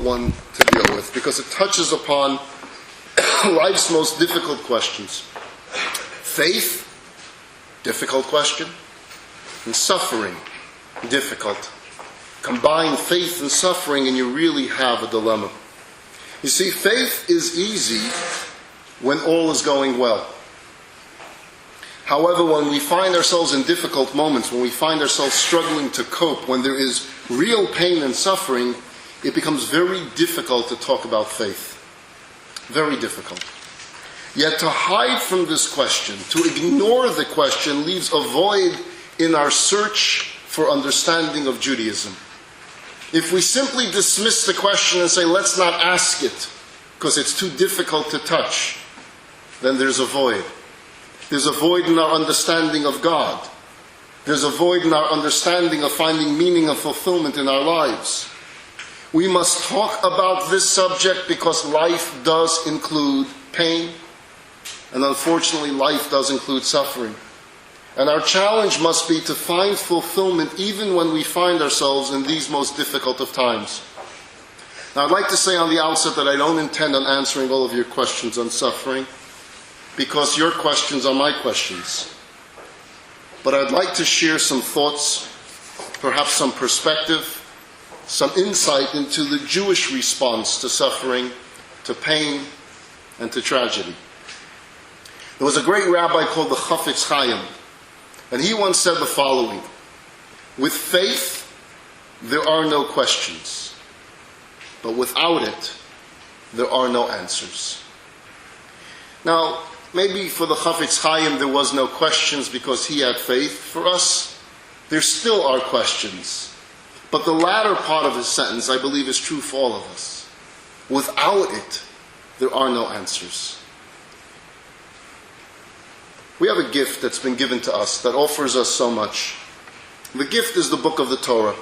one to deal with because it touches upon life's most difficult questions. Faith, difficult question, and suffering, difficult. Combine faith and suffering and you really have a dilemma. You see, faith is easy when all is going well. However, when we find ourselves in difficult moments, when we find ourselves struggling to cope, when there is real pain and suffering, it becomes very difficult to talk about faith. Very difficult. Yet to hide from this question, to ignore the question, leaves a void in our search for understanding of Judaism. If we simply dismiss the question and say, let's not ask it, because it's too difficult to touch, then there's a void. There's a void in our understanding of God. There's a void in our understanding of finding meaning and fulfillment in our lives. We must talk about this subject because life does include pain, and unfortunately life does include suffering. And our challenge must be to find fulfillment even when we find ourselves in these most difficult of times. Now I'd like to say on the outset that I don't intend on answering all of your questions on suffering, because your questions are my questions. But I'd like to share some thoughts, perhaps some perspective, some insight into the Jewish response to suffering, to pain, and to tragedy. There was a great rabbi called the Chafetz Chaim, and he once said the following: with faith, there are no questions, but without it, there are no answers. Now, maybe for the Chafetz Chaim there was no questions because he had faith. For us, there still are questions. But the latter part of his sentence, I believe, is true for all of us. Without it, there are no answers. We have a gift that's been given to us that offers us so much. The gift is the book of the Torah.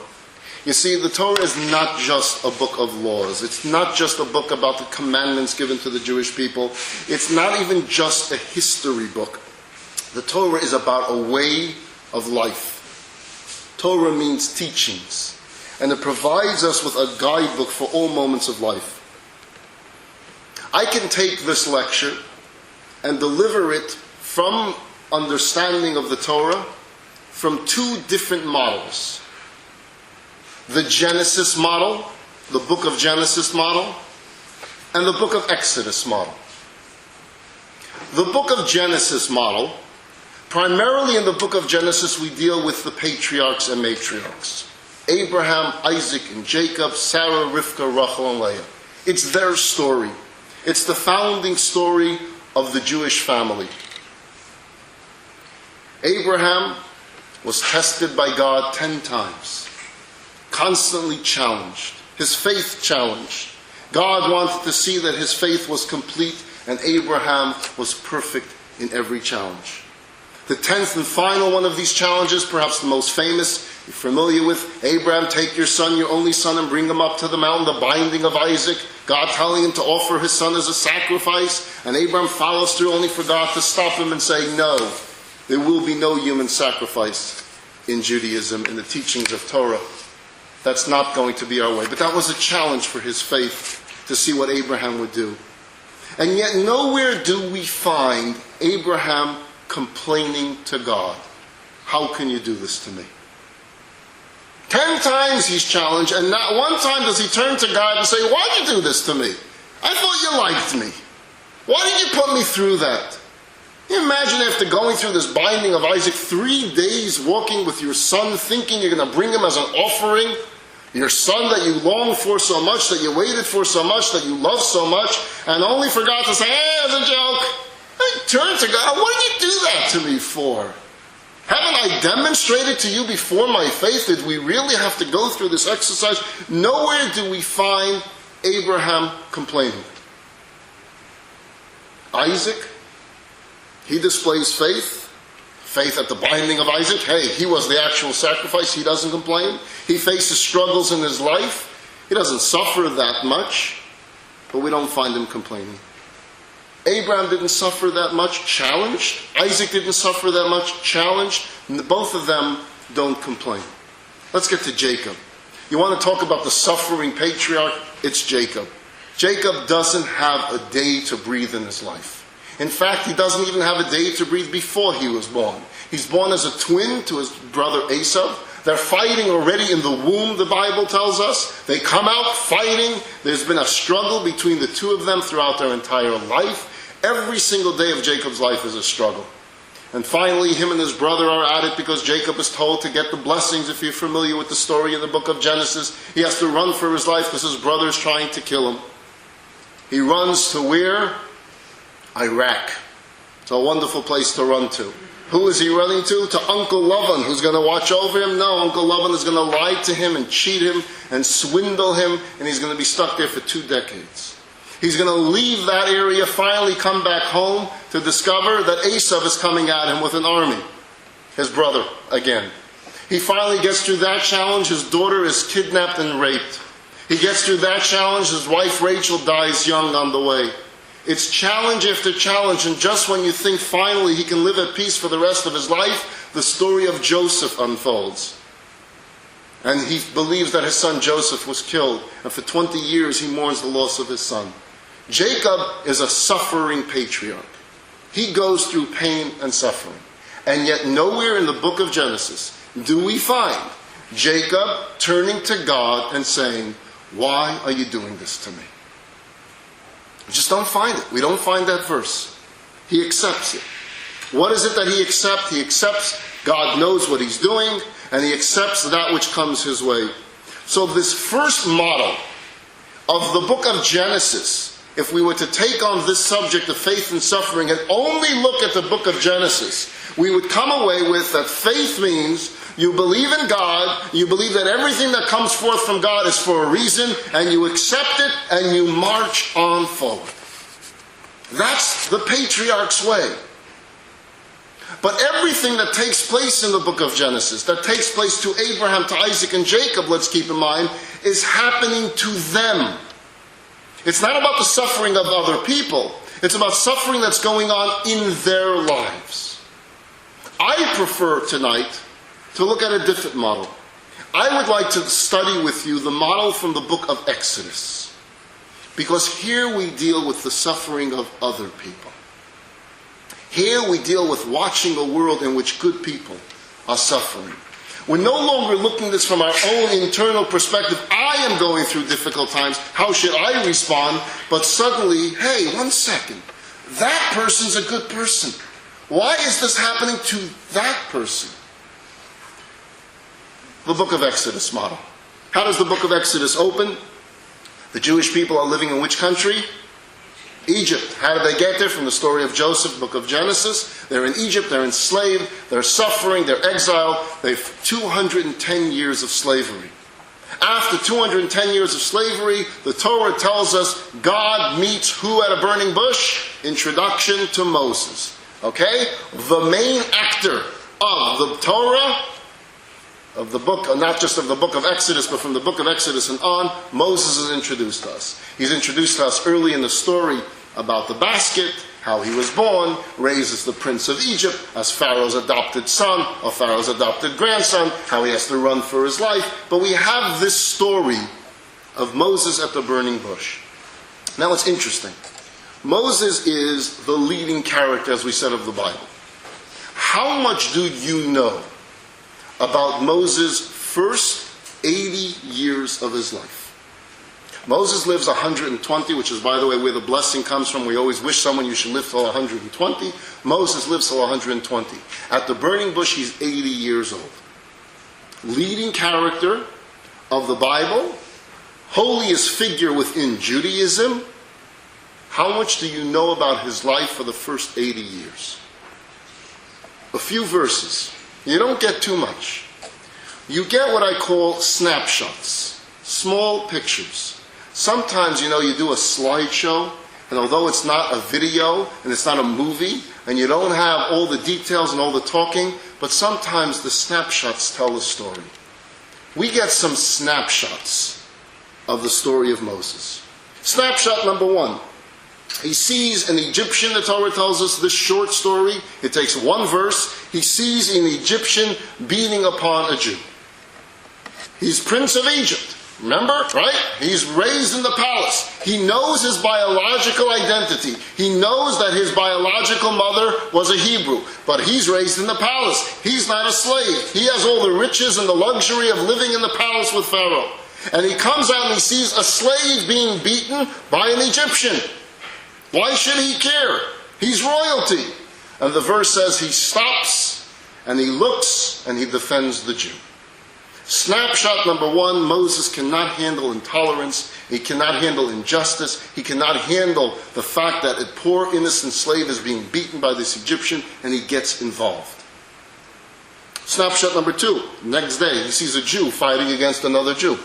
You see, the Torah is not just a book of laws. It's not just a book about the commandments given to the Jewish people. It's not even just a history book. The Torah is about a way of life. Torah means teachings, and it provides us with a guidebook for all moments of life. I can take this lecture and deliver it from understanding of the Torah from two different models. The Genesis model, the book of Genesis model, and the book of Exodus model. The book of Genesis model, primarily in the book of Genesis we deal with the patriarchs and matriarchs. Abraham, Isaac, and Jacob, Sarah, Rivka, Rachel, and Leah. It's their story. It's the founding story of the Jewish family. Abraham was tested by God 10 times. Constantly challenged. His faith challenged. God wanted to see that his faith was complete, and Abraham was perfect in every challenge. The 10th and final one of these challenges, perhaps the most famous, you're familiar with: Abraham, take your son, your only son, and bring him up to the mountain, the binding of Isaac. God telling him to offer his son as a sacrifice, and Abraham follows through only for God to stop him and say, no, there will be no human sacrifice in Judaism, in the teachings of Torah. That's not going to be our way. But that was a challenge for his faith to see what Abraham would do. And yet nowhere do we find Abraham complaining to God. How can you do this to me? 10 times he's challenged, and not one time does he turn to God and say, why did you do this to me? I thought you liked me. Why did you put me through that? Can you imagine after going through this binding of Isaac, 3 days walking with your son, thinking you're going to bring him as an offering? Your son that you longed for so much, that you waited for so much, that you love so much, and only for God to say, hey, as a joke. I turn to God, what did you do that to me for? Haven't I demonstrated to you before my faith? Did we really have to go through this exercise? Nowhere do we find Abraham complaining. Isaac, he displays faith. Faith at the binding of Isaac. Hey, he was the actual sacrifice. He doesn't complain. He faces struggles in his life. He doesn't suffer that much. But we don't find him complaining. Abraham didn't suffer that much, challenged. Isaac didn't suffer that much, challenged. And both of them don't complain. Let's get to Jacob. You want to talk about the suffering patriarch? It's Jacob. Jacob doesn't have a day to breathe in his life. In fact, he doesn't even have a day to breathe before he was born. He's born as a twin to his brother Esau. They're fighting already in the womb, the Bible tells us. They come out fighting. There's been a struggle between the two of them throughout their entire life. Every single day of Jacob's life is a struggle. And finally, him and his brother are at it because Jacob is told to get the blessings. If you're familiar with the story in the book of Genesis, he has to run for his life because his brother is trying to kill him. He runs to where? Iraq. It's a wonderful place to run to. Who is he running to? To Uncle Lavan, who's going to watch over him? No, Uncle Lavan is going to lie to him and cheat him and swindle him, and he's going to be stuck there for 2 decades. He's going to leave that area, finally come back home to discover that Esau is coming at him with an army. His brother, again. He finally gets through that challenge. His daughter is kidnapped and raped. He gets through that challenge. His wife Rachel dies young on the way. It's challenge after challenge, and just when you think finally he can live at peace for the rest of his life, the story of Joseph unfolds. And he believes that his son Joseph was killed, and for 20 years he mourns the loss of his son. Jacob is a suffering patriarch. He goes through pain and suffering. And yet nowhere in the book of Genesis do we find Jacob turning to God and saying, "Why are you doing this to me?" We just don't find it. We don't find that verse. He accepts it. What is it that he accepts? He accepts God knows what he's doing, and he accepts that which comes his way. So this first model of the book of Genesis, if we were to take on this subject of faith and suffering and only look at the book of Genesis, we would come away with that faith means you believe in God, you believe that everything that comes forth from God is for a reason, and you accept it and you march on forward. That's the patriarch's way. But everything that takes place in the book of Genesis, that takes place to Abraham, to Isaac, and Jacob, let's keep in mind, is happening to them. It's not about the suffering of other people. It's about suffering that's going on in their lives. I prefer tonight to look at a different model. I would like to study with you the model from the book of Exodus. Because here we deal with the suffering of other people. Here we deal with watching a world in which good people are suffering. We're no longer looking at this from our own internal perspective. I am going through difficult times. How should I respond? But suddenly, hey, 1 second. That person's a good person. Why is this happening to that person? The book of Exodus model. How does the book of Exodus open? The Jewish people are living in which country? Egypt. How did they get there? From the story of Joseph, book of Genesis. They're in Egypt, they're enslaved, they're suffering, they're exiled. They've 210 years of slavery. After 210 years of slavery, the Torah tells us God meets who at a burning bush? Introduction to Moses. Okay? The main actor of the Torah, of the book, not just of the book of Exodus, but from the book of Exodus and on, Moses is introduced to us. He's introduced to us early in the story about the basket, how he was born, raised as the prince of Egypt, as Pharaoh's adopted son, or Pharaoh's adopted grandson, how he has to run for his life. But we have this story of Moses at the burning bush. Now it's interesting. Moses is the leading character, as we said, of the Bible. How much do you know about Moses' first 80 years of his life? Moses lives 120, which is, by the way, where the blessing comes from. We always wish someone you should live till 120. Moses lives till 120. At the burning bush, he's 80 years old. Leading character of the Bible, holiest figure within Judaism. How much do you know about his life for the first 80 years? A few verses. You don't get too much. You get what I call snapshots, small pictures. Sometimes, you do a slideshow, and although it's not a video, and it's not a movie, and you don't have all the details and all the talking, but sometimes the snapshots tell the story. We get some snapshots of the story of Moses. Snapshot number 1. He sees an Egyptian, the Torah tells us, this short story. It takes 1 verse. He sees an Egyptian beating upon a Jew. He's Prince of Egypt. Remember, right? He's raised in the palace. He knows his biological identity. He knows that his biological mother was a Hebrew, but he's raised in the palace. He's not a slave. He has all the riches and the luxury of living in the palace with Pharaoh. And he comes out and he sees a slave being beaten by an Egyptian. Why should he care? He's royalty. And the verse says he stops and he looks and he defends the Jew. Snapshot number one, Moses cannot handle intolerance. He cannot handle injustice. He cannot handle the fact that a poor innocent slave is being beaten by this Egyptian, and he gets involved. Snapshot number two, next day he sees a Jew fighting against another Jew.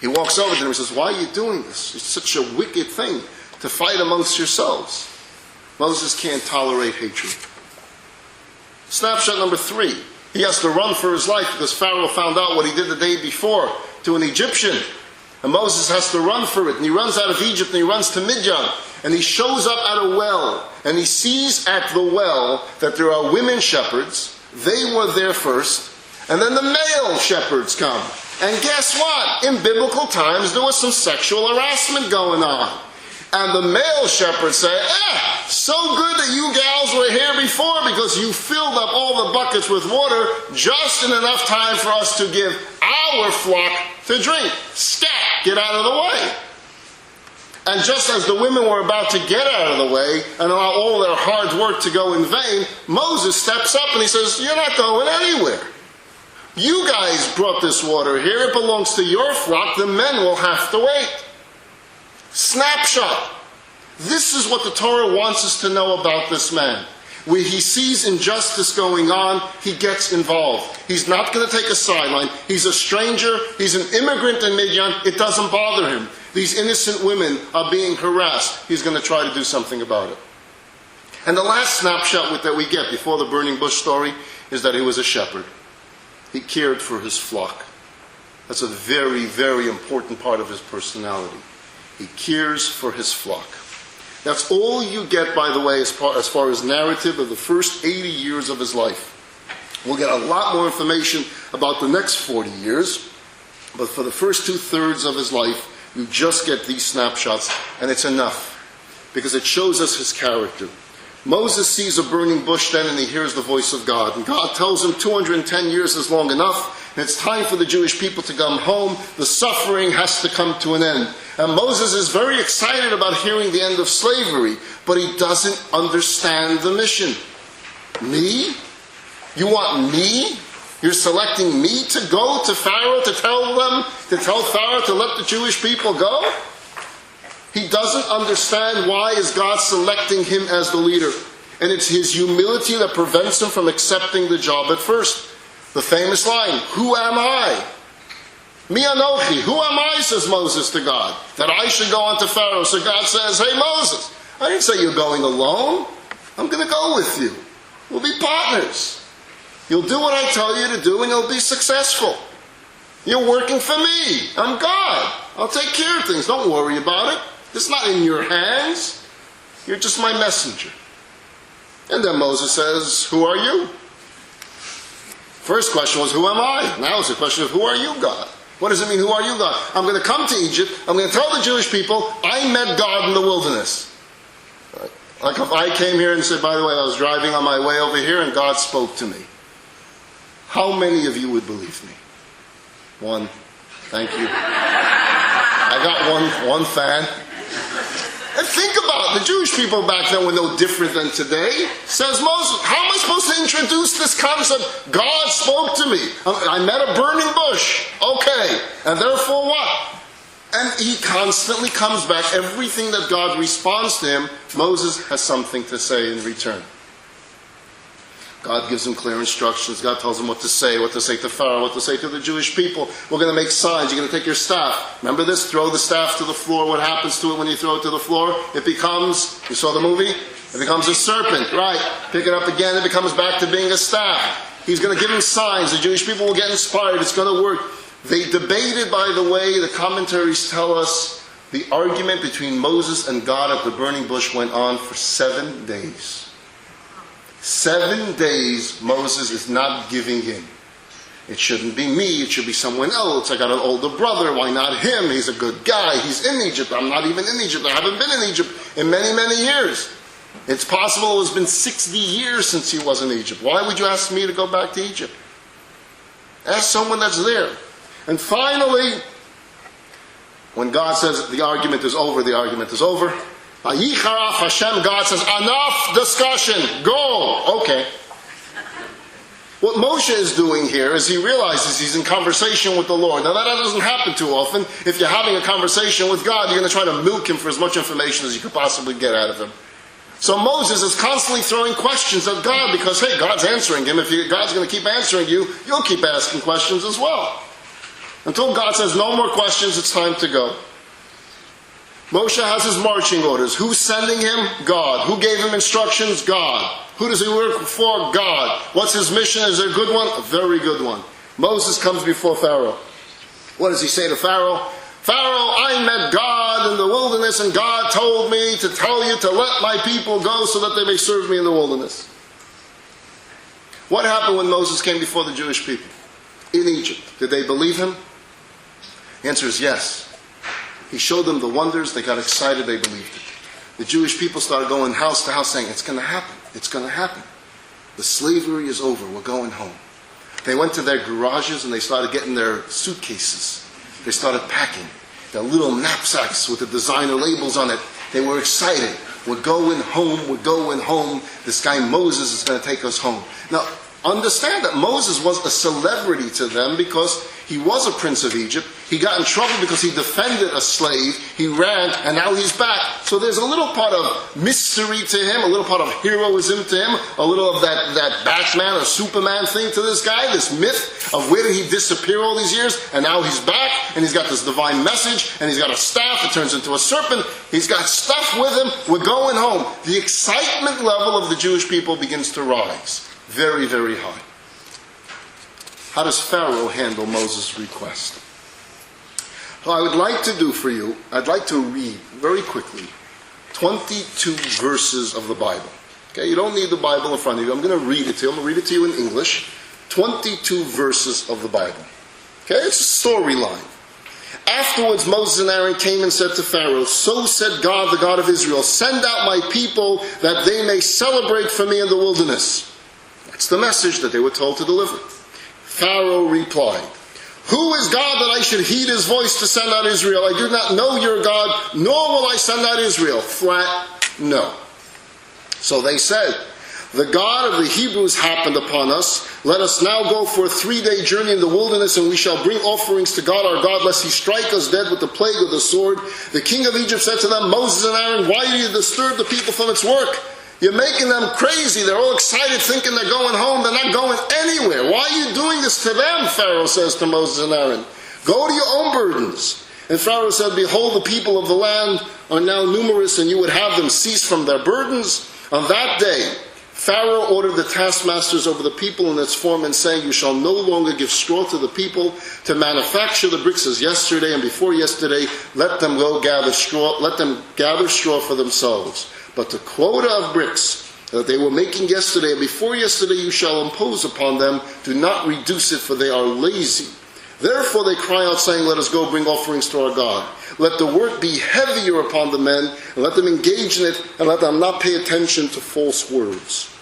He walks over to him and says, why are you doing this? It's such a wicked thing to fight amongst yourselves. Moses can't tolerate hatred. Snapshot number three, he has to run for his life because Pharaoh found out what he did the day before to an Egyptian. And Moses has to run for it. And he runs out of Egypt and he runs to Midian. And he shows up at a well. And he sees at the well that there are women shepherds. They were there first. And then the male shepherds come. And guess what? In biblical times there was some sexual harassment going on. And the male shepherds say, so good that you gals were here before because you filled up all the buckets with water just in enough time for us to give our flock to drink. Scat, get out of the way. And just as the women were about to get out of the way and allow all their hard work to go in vain, Moses steps up and he says, you're not going anywhere. You guys brought this water here. It belongs to your flock. The men will have to wait. Snapshot. This is what the Torah wants us to know about this man. Where he sees injustice going on, he gets involved. He's not going to take a sideline. He's a stranger. He's an immigrant in Midian. It doesn't bother him. These innocent women are being harassed. He's going to try to do something about it. And the last snapshot that we get before the burning bush story is that he was a shepherd. He cared for his flock. That's a very, very important part of his personality. He cares for his flock. That's all you get, by the way, as far as narrative of the first 80 years of his life. We'll get a lot more information about the next 40 years, but for the first 2/3 of his life, you just get these snapshots, and it's enough, because it shows us his character. Moses sees a burning bush then, and he hears the voice of God. And God tells him 210 years is long enough, and it's time for the Jewish people to come home. The suffering has to come to an end. And Moses is very excited about hearing the end of slavery, but he doesn't understand the mission. Me? You want me? You're selecting me to go to Pharaoh to tell Pharaoh to let the Jewish people go? He doesn't understand why is God selecting him as the leader. And it's his humility that prevents him from accepting the job at first. The famous line, who am I? Mi anochi, who am I, says Moses to God, that I should go unto Pharaoh. So God says, hey Moses, I didn't say you're going alone. I'm going to go with you. We'll be partners. You'll do what I tell you to do and you'll be successful. You're working for me. I'm God. I'll take care of things. Don't worry about it. It's not in your hands. You're just my messenger. And then Moses says, who are you? First question was, who am I? Now it's a question of, who are you, God? What does it mean, who are you, God? I'm going to come to Egypt. I'm going to tell the Jewish people, I met God in the wilderness. Like if I came here and said, by the way, I was driving on my way over here and God spoke to me. How many of you would believe me? One. Thank you. I got one fan. And think about it. The Jewish people back then were no different than today. Says Moses, how am I supposed to introduce this concept? God spoke to me. I met a burning bush. Okay. And therefore what? And he constantly comes back. Everything that God responds to him, Moses has something to say in return. God gives him clear instructions. God tells him what to say to Pharaoh, what to say to the Jewish people. We're going to make signs. You're going to take your staff. Remember this? Throw the staff to the floor. What happens to it when you throw it to the floor? It becomes, you saw the movie? It becomes a serpent. Right. Pick it up again. It becomes back to being a staff. He's going to give him signs. The Jewish people will get inspired. It's going to work. They debated, by the way, the commentaries tell us, the argument between Moses and God at the burning bush went on for 7 days. 7 days Moses is not giving in. It shouldn't be me, it should be someone else. I got an older brother, why not him? He's a good guy, he's in Egypt. I'm not even in Egypt. I haven't been in Egypt in many, many years. It's possible it's been 60 years since he was in Egypt. Why would you ask me to go back to Egypt? Ask someone that's there. And finally, when God says the argument is over, the argument is over. Vayicharach Hashem, God says, enough discussion, go. Okay. What Moshe is doing here is he realizes he's in conversation with the Lord. Now that doesn't happen too often. If you're having a conversation with God, you're going to try to milk him for as much information as you could possibly get out of him. So Moses is constantly throwing questions at God because, hey, God's answering him. If God's going to keep answering you, you'll keep asking questions as well. Until God says, no more questions, it's time to go. Moshe has his marching orders. Who's sending him? God. Who gave him instructions? God. Who does he work for? God. What's his mission? Is it a good one? A very good one. Moses comes before Pharaoh. What does he say to Pharaoh? Pharaoh, I met God in the wilderness, and God told me to tell you to let my people go so that they may serve me in the wilderness. What happened when Moses came before the Jewish people in Egypt? Did they believe him? The answer is yes. He showed them the wonders. They got excited. They believed it. The Jewish people started going house to house saying, it's going to happen. It's going to happen. The slavery is over. We're going home. They went to their garages and they started getting their suitcases. They started packing their little knapsacks with the designer labels on it. They were excited. We're going home. We're going home. This guy Moses is going to take us home. Now, understand that Moses was a celebrity to them because he was a prince of Egypt. He got in trouble because he defended a slave. He ran, and now he's back. So there's a little part of mystery to him, a little part of heroism to him, a little of that Batman or Superman thing to this guy, this myth of where did he disappear all these years, and now he's back, and he's got this divine message, and he's got a staff that turns into a serpent. He's got stuff with him. We're going home. The excitement level of the Jewish people begins to rise. Very, very high. How does Pharaoh handle Moses' request? Well, I would like to do for you, I'd like to read very quickly 22 verses of the Bible. Okay, you don't need the Bible in front of you. I'm going to read it to you. I'm going to read it to you in English. 22 verses of the Bible. Okay, it's a storyline. Afterwards, Moses and Aaron came and said to Pharaoh, so said God, the God of Israel, send out my people that they may celebrate for me in the wilderness. That's the message that they were told to deliver. Pharaoh replied, who is God that I should heed his voice to send out Israel? I do not know your God, nor will I send out Israel. Flat no. So they said, the God of the Hebrews happened upon us. Let us now go for a 3-day journey in the wilderness, and we shall bring offerings to God our God, lest he strike us dead with the plague of the sword. The king of Egypt said to them, Moses and Aaron, why do you disturb the people from its work? You're making them crazy. They're all excited thinking they're going home. They're not going anywhere. Why are you doing this to them? Pharaoh says to Moses and Aaron. Go to your own burdens. And Pharaoh said, behold, the people of the land are now numerous, and you would have them cease from their burdens. On that day, Pharaoh ordered the taskmasters over the people and its foremen, saying, you shall no longer give straw to the people to manufacture the bricks as yesterday and before yesterday. Let them go gather straw. Let them gather straw for themselves. But the quota of bricks that they were making yesterday and before yesterday you shall impose upon them. Do not reduce it, for they are lazy. Therefore they cry out, saying, let us go bring offerings to our God. Let the work be heavier upon the men, and let them engage in it, and let them not pay attention to false words.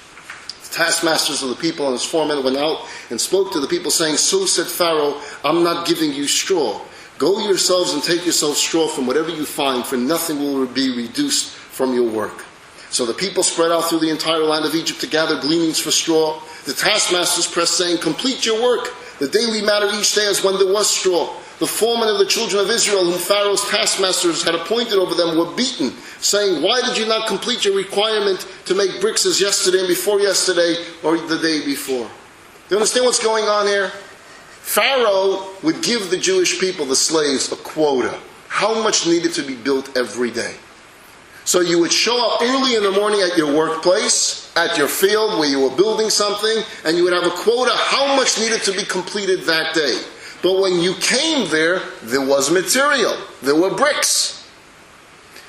The taskmasters of the people and his foremen went out and spoke to the people, saying, so said Pharaoh, I'm not giving you straw. Go yourselves and take yourselves straw from whatever you find, for nothing will be reduced from your work. So the people spread out through the entire land of Egypt to gather gleanings for straw. The taskmasters pressed, saying, complete your work. The daily matter each day is when there was straw. The foremen of the children of Israel, whom Pharaoh's taskmasters had appointed over them, were beaten, saying, why did you not complete your requirement to make bricks as yesterday and before yesterday or the day before? Do you understand what's going on here? Pharaoh would give the Jewish people, the slaves, a quota. How much needed to be built every day? So you would show up early in the morning at your workplace, at your field where you were building something, and you would have a quota how much needed to be completed that day. But when you came there was material. There were bricks.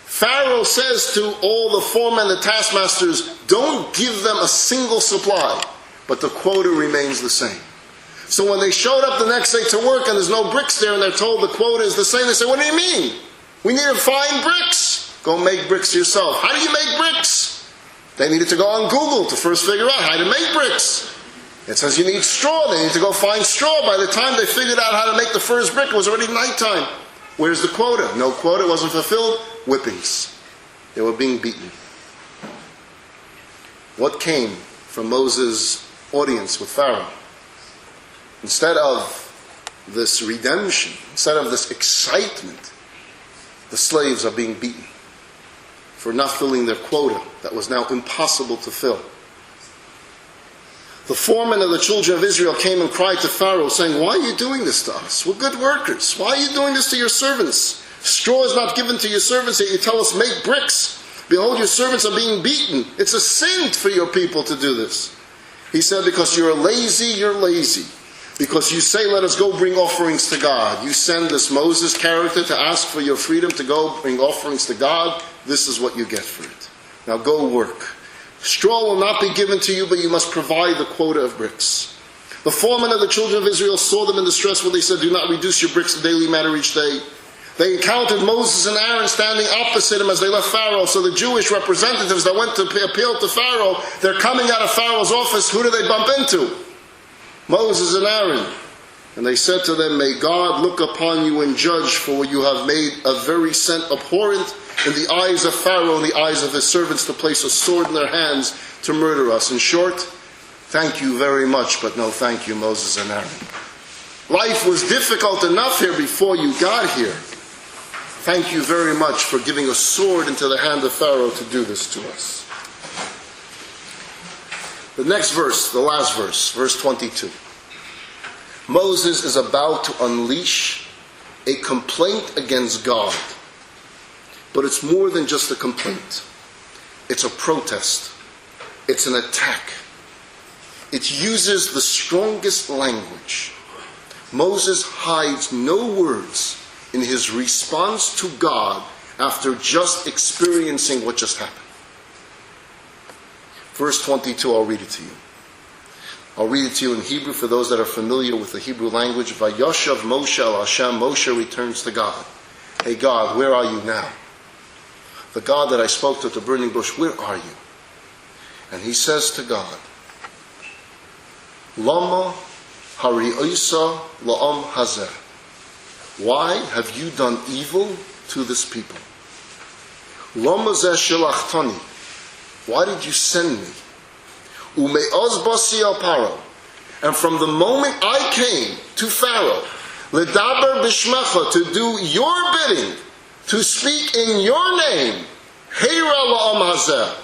Pharaoh says to all the foremen, the taskmasters, don't give them a single supply, but the quota remains the same. So when they showed up the next day to work and there's no bricks there and they're told the quota is the same, they say, what do you mean? We need to find bricks. Go make bricks yourself. How do you make bricks? They needed to go on Google to first figure out how to make bricks. It says you need straw. They need to go find straw. By the time they figured out how to make the first brick, it was already nighttime. Where's the quota? No quota, wasn't fulfilled. Whippings. They were being beaten. What came from Moses' audience with Pharaoh? Instead of this redemption, instead of this excitement, the slaves are being beaten for not filling their quota that was now impossible to fill. The foreman of the children of Israel came and cried to Pharaoh, saying, why are you doing this to us? We're good workers. Why are you doing this to your servants? Straw is not given to your servants, yet you tell us, make bricks. Behold, your servants are being beaten. It's a sin for your people to do this. He said, because you're lazy, you're lazy. Because you say, let us go bring offerings to God. You send this Moses character to ask for your freedom to go bring offerings to God. This is what you get for it. Now go work. Straw will not be given to you, but you must provide the quota of bricks. The foreman of the children of Israel saw them in distress when they said, do not reduce your bricks to daily matter each day. They encountered Moses and Aaron standing opposite him as they left Pharaoh. So the Jewish representatives that went to appeal to Pharaoh, they're coming out of Pharaoh's office. Who do they bump into? Moses and Aaron. And they said to them, may God look upon you and judge, for you have made a very sin abhorrent in the eyes of Pharaoh and the eyes of his servants to place a sword in their hands to murder us. In short, thank you very much, but no thank you, Moses and Aaron. Life was difficult enough here before you got here. Thank you very much for giving a sword into the hand of Pharaoh to do this to us. The next verse, the last verse, verse 22. Moses is about to unleash a complaint against God. But it's more than just a complaint. It's a protest. It's an attack. It uses the strongest language. Moses hides no words in his response to God after just experiencing what just happened. Verse 22, I'll read it to you. I'll read it to you in Hebrew for those that are familiar with the Hebrew language. Vayoshav Moshe el Hashem. Moshe returns to God. Hey God, where are you now? The God that I spoke to at the burning bush, where are you? And he says to God, Lama hari'isa la'am hazeh. Why have you done evil to this people? Lama zeh shilachtani. Why did you send me? Ume'oz basi al paro. And from the moment I came to Pharaoh, ledaber bishmecha, to do your bidding, to speak in your name, Heira la'am hazeh,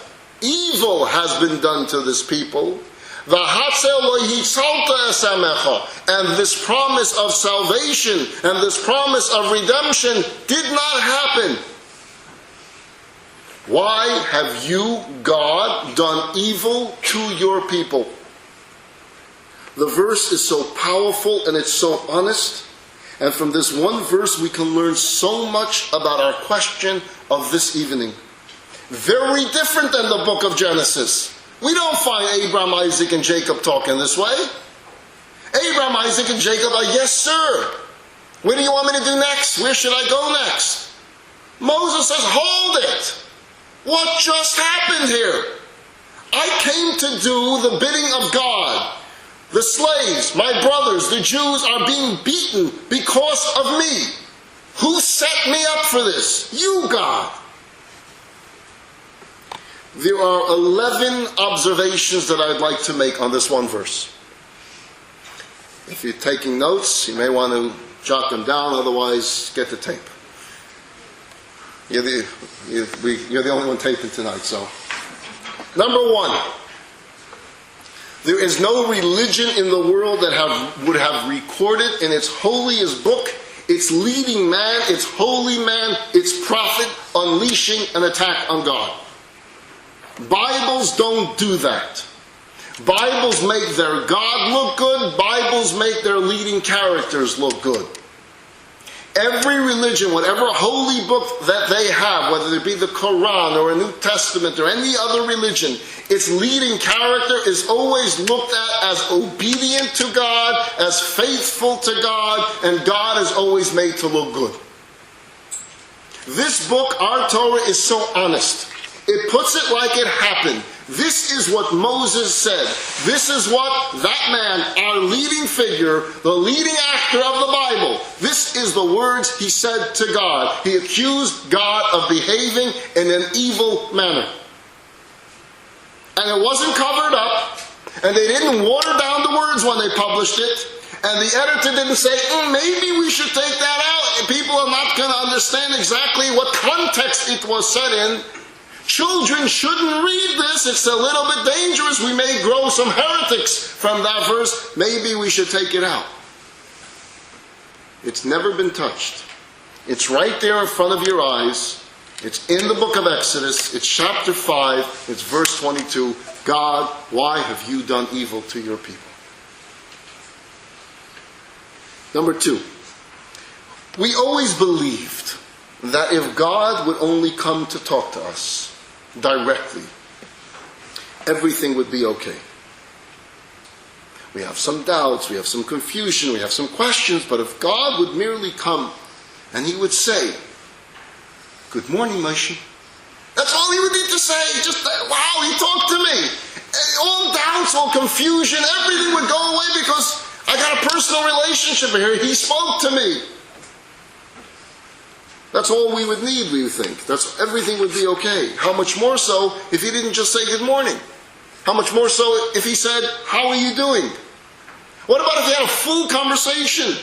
evil has been done to this people. V'hatzel lo hitzalta esamecha, and this promise of salvation and this promise of redemption did not happen. Why have you, God, done evil to your people? The verse is so powerful and it's so honest. And from this one verse we can learn so much about our question of this evening. Very different than the book of Genesis. We don't find Abraham, Isaac, and Jacob talking this way. Abraham, Isaac, and Jacob are, yes, sir. What do you want me to do next? Where should I go next? Moses says, hold it. What just happened here? I came to do the bidding of God. The slaves, my brothers, the Jews are being beaten because of me. Who set me up for this? You, God. There are 11 observations that I'd like to make on this one verse. If you're taking notes, you may want to jot them down, otherwise get the tape. You're the only one taping tonight, so. Number one, there is no religion in the world that would have recorded in its holiest book, its leading man, its holy man, its prophet, unleashing an attack on God. Bibles don't do that. Bibles make their God look good. Bibles make their leading characters look good. Every religion, whatever holy book that they have, whether it be the Quran or a New Testament or any other religion, its leading character is always looked at as obedient to God, as faithful to God, and God is always made to look good. This book, our Torah, is so honest. It puts it like it happened. This is what Moses said. This is what that man, our leading figure, the leading actor of the Bible, this is the words he said to God. He accused God of behaving in an evil manner. And it wasn't covered up, and they didn't water down the words when they published it, and the editor didn't say, maybe we should take that out. People are not going to understand exactly what context it was said in. Children shouldn't read this. It's a little bit dangerous. We may grow some heretics from that verse. Maybe we should take it out. It's never been touched. It's right there in front of your eyes. It's in the book of Exodus. It's chapter 5. It's verse 22. God, why have you done evil to your people? Number 2. We always believed that if God would only come to talk to us directly, everything would be okay. We have some doubts, we have some confusion, we have some questions, but if God would merely come and he would say, "Good morning, Moshe." That's all he would need to say. Just, wow, he talked to me. All doubts, all confusion, everything would go away because I got a personal relationship here. He spoke to me. That's all we would need, we would think. Everything would be okay. How much more so if he didn't just say good morning? How much more so if he said, how are you doing? What about if he had a full conversation?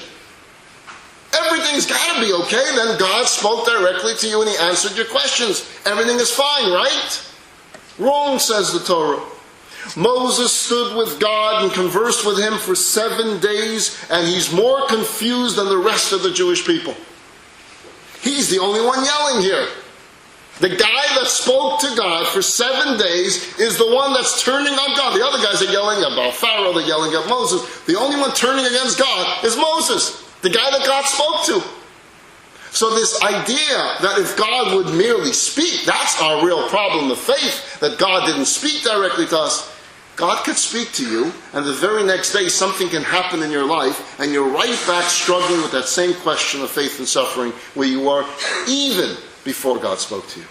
Everything's got to be okay. Then God spoke directly to you and he answered your questions. Everything is fine, right? Wrong, says the Torah. Moses stood with God and conversed with him for 7 days, and he's more confused than the rest of the Jewish people. He's the only one yelling here. The guy that spoke to God for 7 days is the one that's turning on God. The other guys are yelling about Pharaoh, they're yelling at Moses. The only one turning against God is Moses, the guy that God spoke to. So this idea that if God would merely speak, that's our real problem of faith, that God didn't speak directly to us. God could speak to you, and the very next day something can happen in your life, and you're right back struggling with that same question of faith and suffering where you were even before God spoke to you.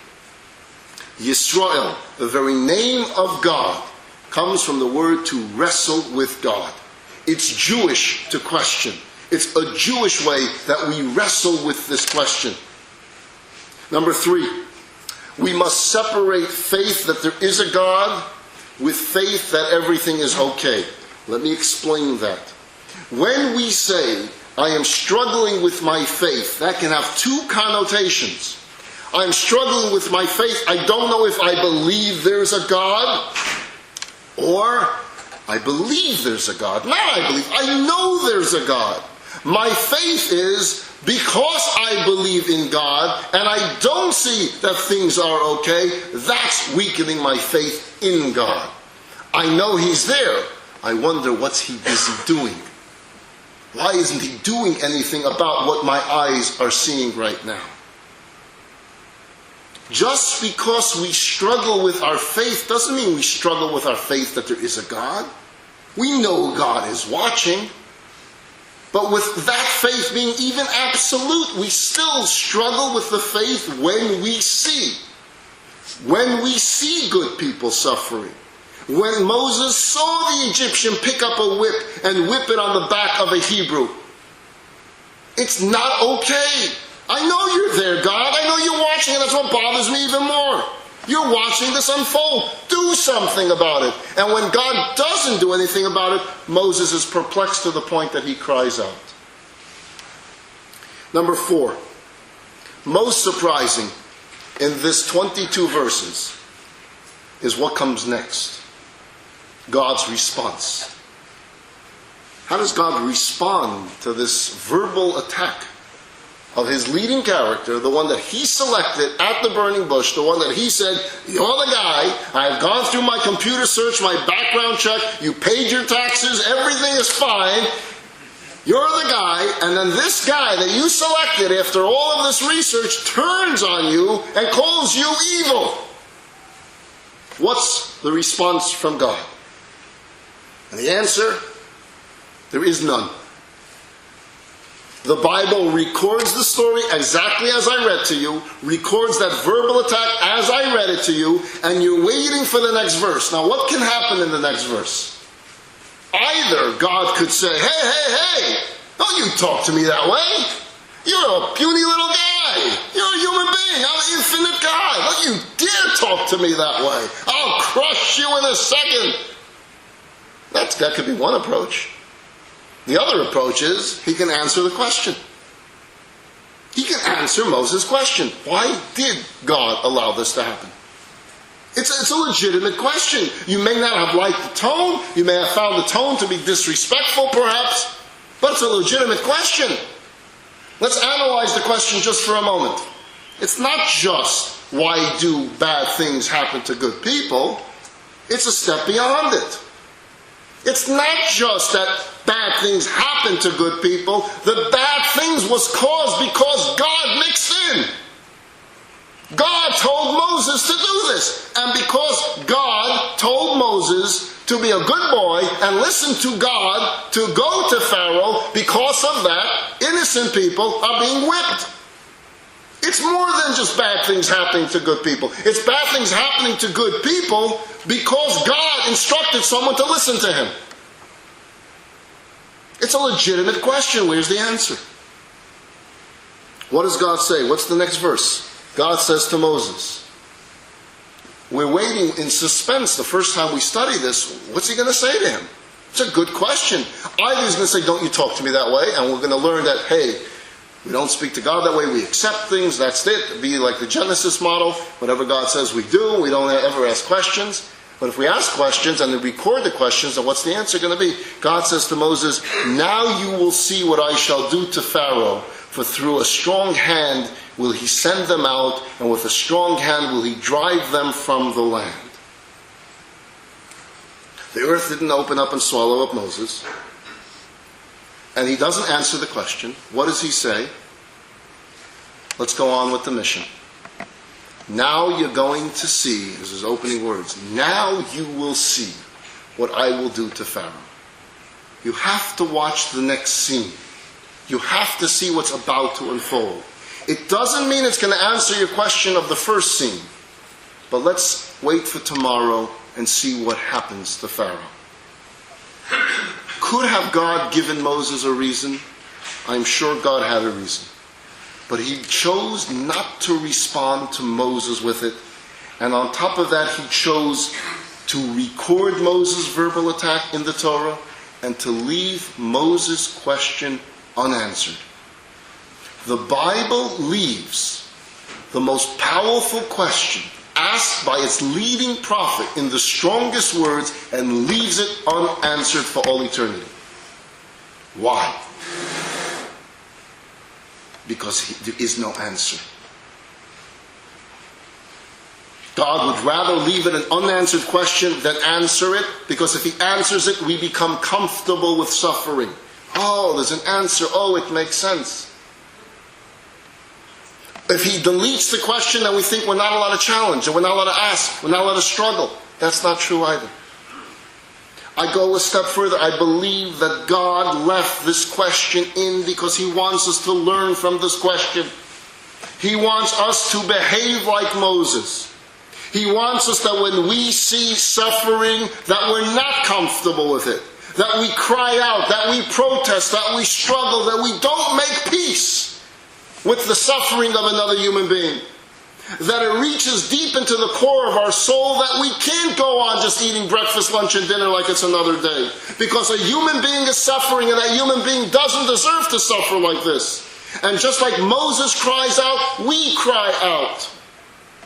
Yisrael, the very name of God, comes from the word to wrestle with God. It's Jewish to question. It's a Jewish way that we wrestle with this question. Number 3, we must separate faith that there is a God with faith that everything is okay. Let me explain that. When we say, I am struggling with my faith, that can have 2 connotations. I'm struggling with my faith. I don't know if I believe there's a God, or I believe there's a God. Not I believe, I know there's a God. My faith is because I believe in God and I don't see that things are okay, that's weakening my faith in God. I know He's there. I wonder what's He busy doing. Why isn't He doing anything about what my eyes are seeing right now? Just because we struggle with our faith doesn't mean we struggle with our faith that there is a God. We know God is watching. But with that faith being even absolute, we still struggle with the faith when we see. When we see good people suffering. When Moses saw the Egyptian pick up a whip and whip it on the back of a Hebrew. It's not okay. I know you're there, God. I know you're watching, and that's what bothers me even more. You're watching this unfold. Do something about it. And when God doesn't do anything about it, Moses is perplexed to the point that he cries out. Number 4. Most surprising in this 22 verses is what comes next. God's response. How does God respond to this verbal attack of his leading character, the one that he selected at the burning bush, the one that he said, you're the guy, I've gone through my computer search, my background check, you paid your taxes, everything is fine, You're the guy, and then this guy that you selected after all of this research turns on you and calls you evil. What's the response from God? And the answer, there is none. The Bible records the story exactly as I read to you, records that verbal attack as I read it to you, and you're waiting for the next verse. Now, what can happen in the next verse? Either God could say, hey, don't you talk to me that way. You're a puny little guy. You're a human being. I'm an infinite God. Don't you dare talk to me that way. I'll crush you in a second. That could be one approach. The other approach is he can answer the question. He can answer Moses' question. Why did God allow this to happen? It's a legitimate question. You may not have liked the tone. You may have found the tone to be disrespectful, perhaps. But it's a legitimate question. Let's analyze the question just for a moment. It's not just why do bad things happen to good people. It's a step beyond it. It's not just that bad things happen to good people. The bad things was caused because God mixed in. God told Moses to do this. And because God told Moses to be a good boy and listen to God to go to Pharaoh, because of that, innocent people are being whipped. It's more than just bad things happening to good people. It's bad things happening to good people because God instructed someone to listen to him. It's a legitimate question. Where's the answer? What does God say? What's the next verse? God says to Moses, we're waiting in suspense the first time we study this. What's he going to say to him? It's a good question. Either he's going to say, don't you talk to me that way, and we're going to learn that, hey, we don't speak to God that way, we accept things, that's it. Be like the Genesis model. Whatever God says we do, we don't ever ask questions. But if we ask questions and then record the questions, then what's the answer going to be? God says to Moses, now you will see what I shall do to Pharaoh, for through a strong hand will he send them out, and with a strong hand will he drive them from the land. The earth didn't open up and swallow up Moses. And he doesn't answer the question. What does he say? Let's go on with the mission. Now you're going to see, this is opening words, now you will see what I will do to Pharaoh. You have to watch the next scene. You have to see what's about to unfold. It doesn't mean it's going to answer your question of the first scene. But let's wait for tomorrow and see what happens to Pharaoh. Could have God given Moses a reason? I'm sure God had a reason. But he chose not to respond to Moses with it. And on top of that, he chose to record Moses' verbal attack in the Torah and to leave Moses' question unanswered. The Bible leaves the most powerful question asked by its leading prophet in the strongest words and leaves it unanswered for all eternity. Why? Because there is no answer. God would rather leave it an unanswered question than answer it, because if he answers it, we become comfortable with suffering. Oh, there's an answer. Oh, it makes sense. If he deletes the question, then we think we're not allowed to challenge, and we're not allowed to ask, we're not allowed to struggle. That's not true either. I go a step further. I believe that God left this question in because he wants us to learn from this question. He wants us to behave like Moses. He wants us that when we see suffering, that we're not comfortable with it. That we cry out, that we protest, that we struggle, that we don't make peace with the suffering of another human being. That it reaches deep into the core of our soul, that we can't go on just eating breakfast, lunch, and dinner like it's another day. Because a human being is suffering, and that human being doesn't deserve to suffer like this. And just like Moses cries out, we cry out.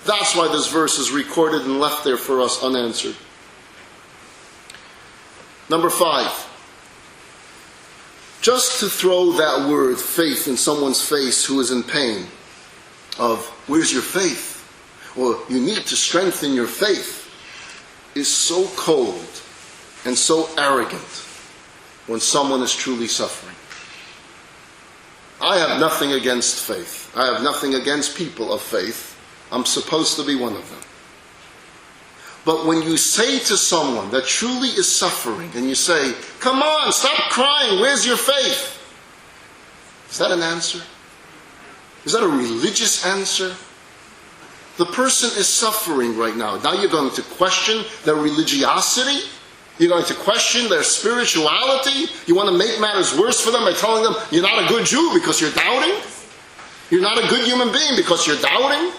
That's why this verse is recorded and left there for us unanswered. Number 5. Just to throw that word faith in someone's face who is in pain, of where's your faith? Or you need to strengthen your faith, is so cold and so arrogant when someone is truly suffering. I have nothing against faith. I have nothing against people of faith. I'm supposed to be one of them. But when you say to someone that truly is suffering, and you say, come on, stop crying, where's your faith? Is that an answer? Is that a religious answer? The person is suffering right now. Now you're going to question their religiosity? You're going to question their spirituality? You want to make matters worse for them by telling them you're not a good Jew because you're doubting? You're not a good human being because you're doubting?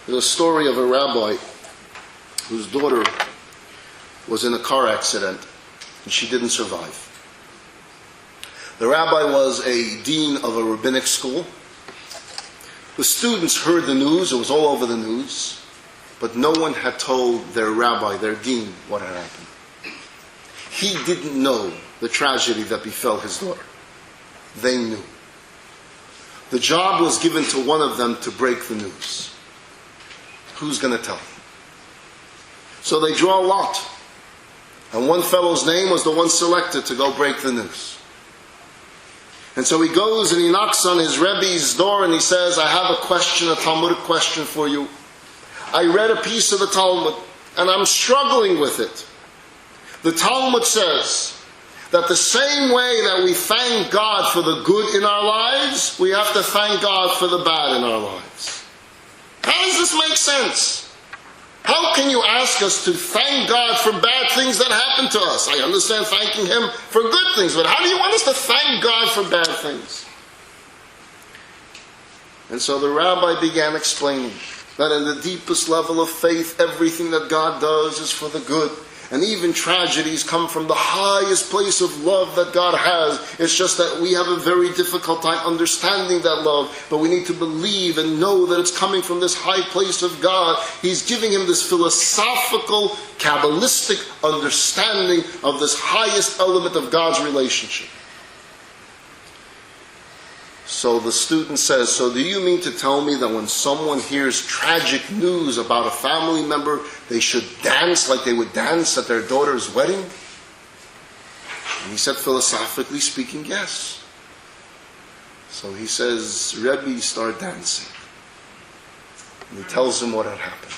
There's a story of a rabbi whose daughter was in a car accident and she didn't survive. The rabbi was a dean of a rabbinic school. The students heard the news, it was all over the news, but no one had told their rabbi, their dean, what had happened. He didn't know the tragedy that befell his daughter. They knew. The job was given to one of them to break the news. Who's going to tell them? So they draw a lot. And one fellow's name was the one selected to go break the news. And so he goes and he knocks on his Rebbe's door and he says, I have a question, a Talmudic question for you. I read a piece of the Talmud and I'm struggling with it. The Talmud says that the same way that we thank God for the good in our lives, we have to thank God for the bad in our lives. How does this make sense? How can you ask us to thank God for bad things that happen to us? I understand thanking Him for good things, but how do you want us to thank God for bad things? And so the rabbi began explaining that in the deepest level of faith, everything that God does is for the good. And even tragedies come from the highest place of love that God has. It's just that we have a very difficult time understanding that love. But we need to believe and know that it's coming from this high place of God. He's giving him this philosophical, Kabbalistic understanding of this highest element of God's relationship. So the student says, so do you mean to tell me that when someone hears tragic news about a family member, they should dance like they would dance at their daughter's wedding? And he said, philosophically speaking, yes. So he says, Rebbe, start dancing. And he tells him what had happened.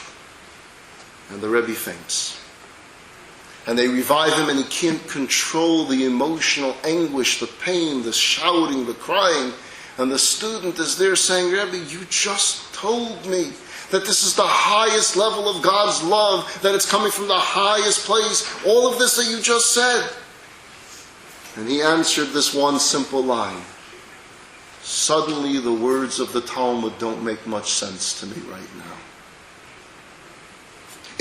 And the Rebbe faints. And they revive him and he can't control the emotional anguish, the pain, the shouting, the crying. And the student is there saying, Rebbe, you just told me that this is the highest level of God's love, that it's coming from the highest place, all of this that you just said. And he answered this one simple line. Suddenly the words of the Talmud don't make much sense to me right now.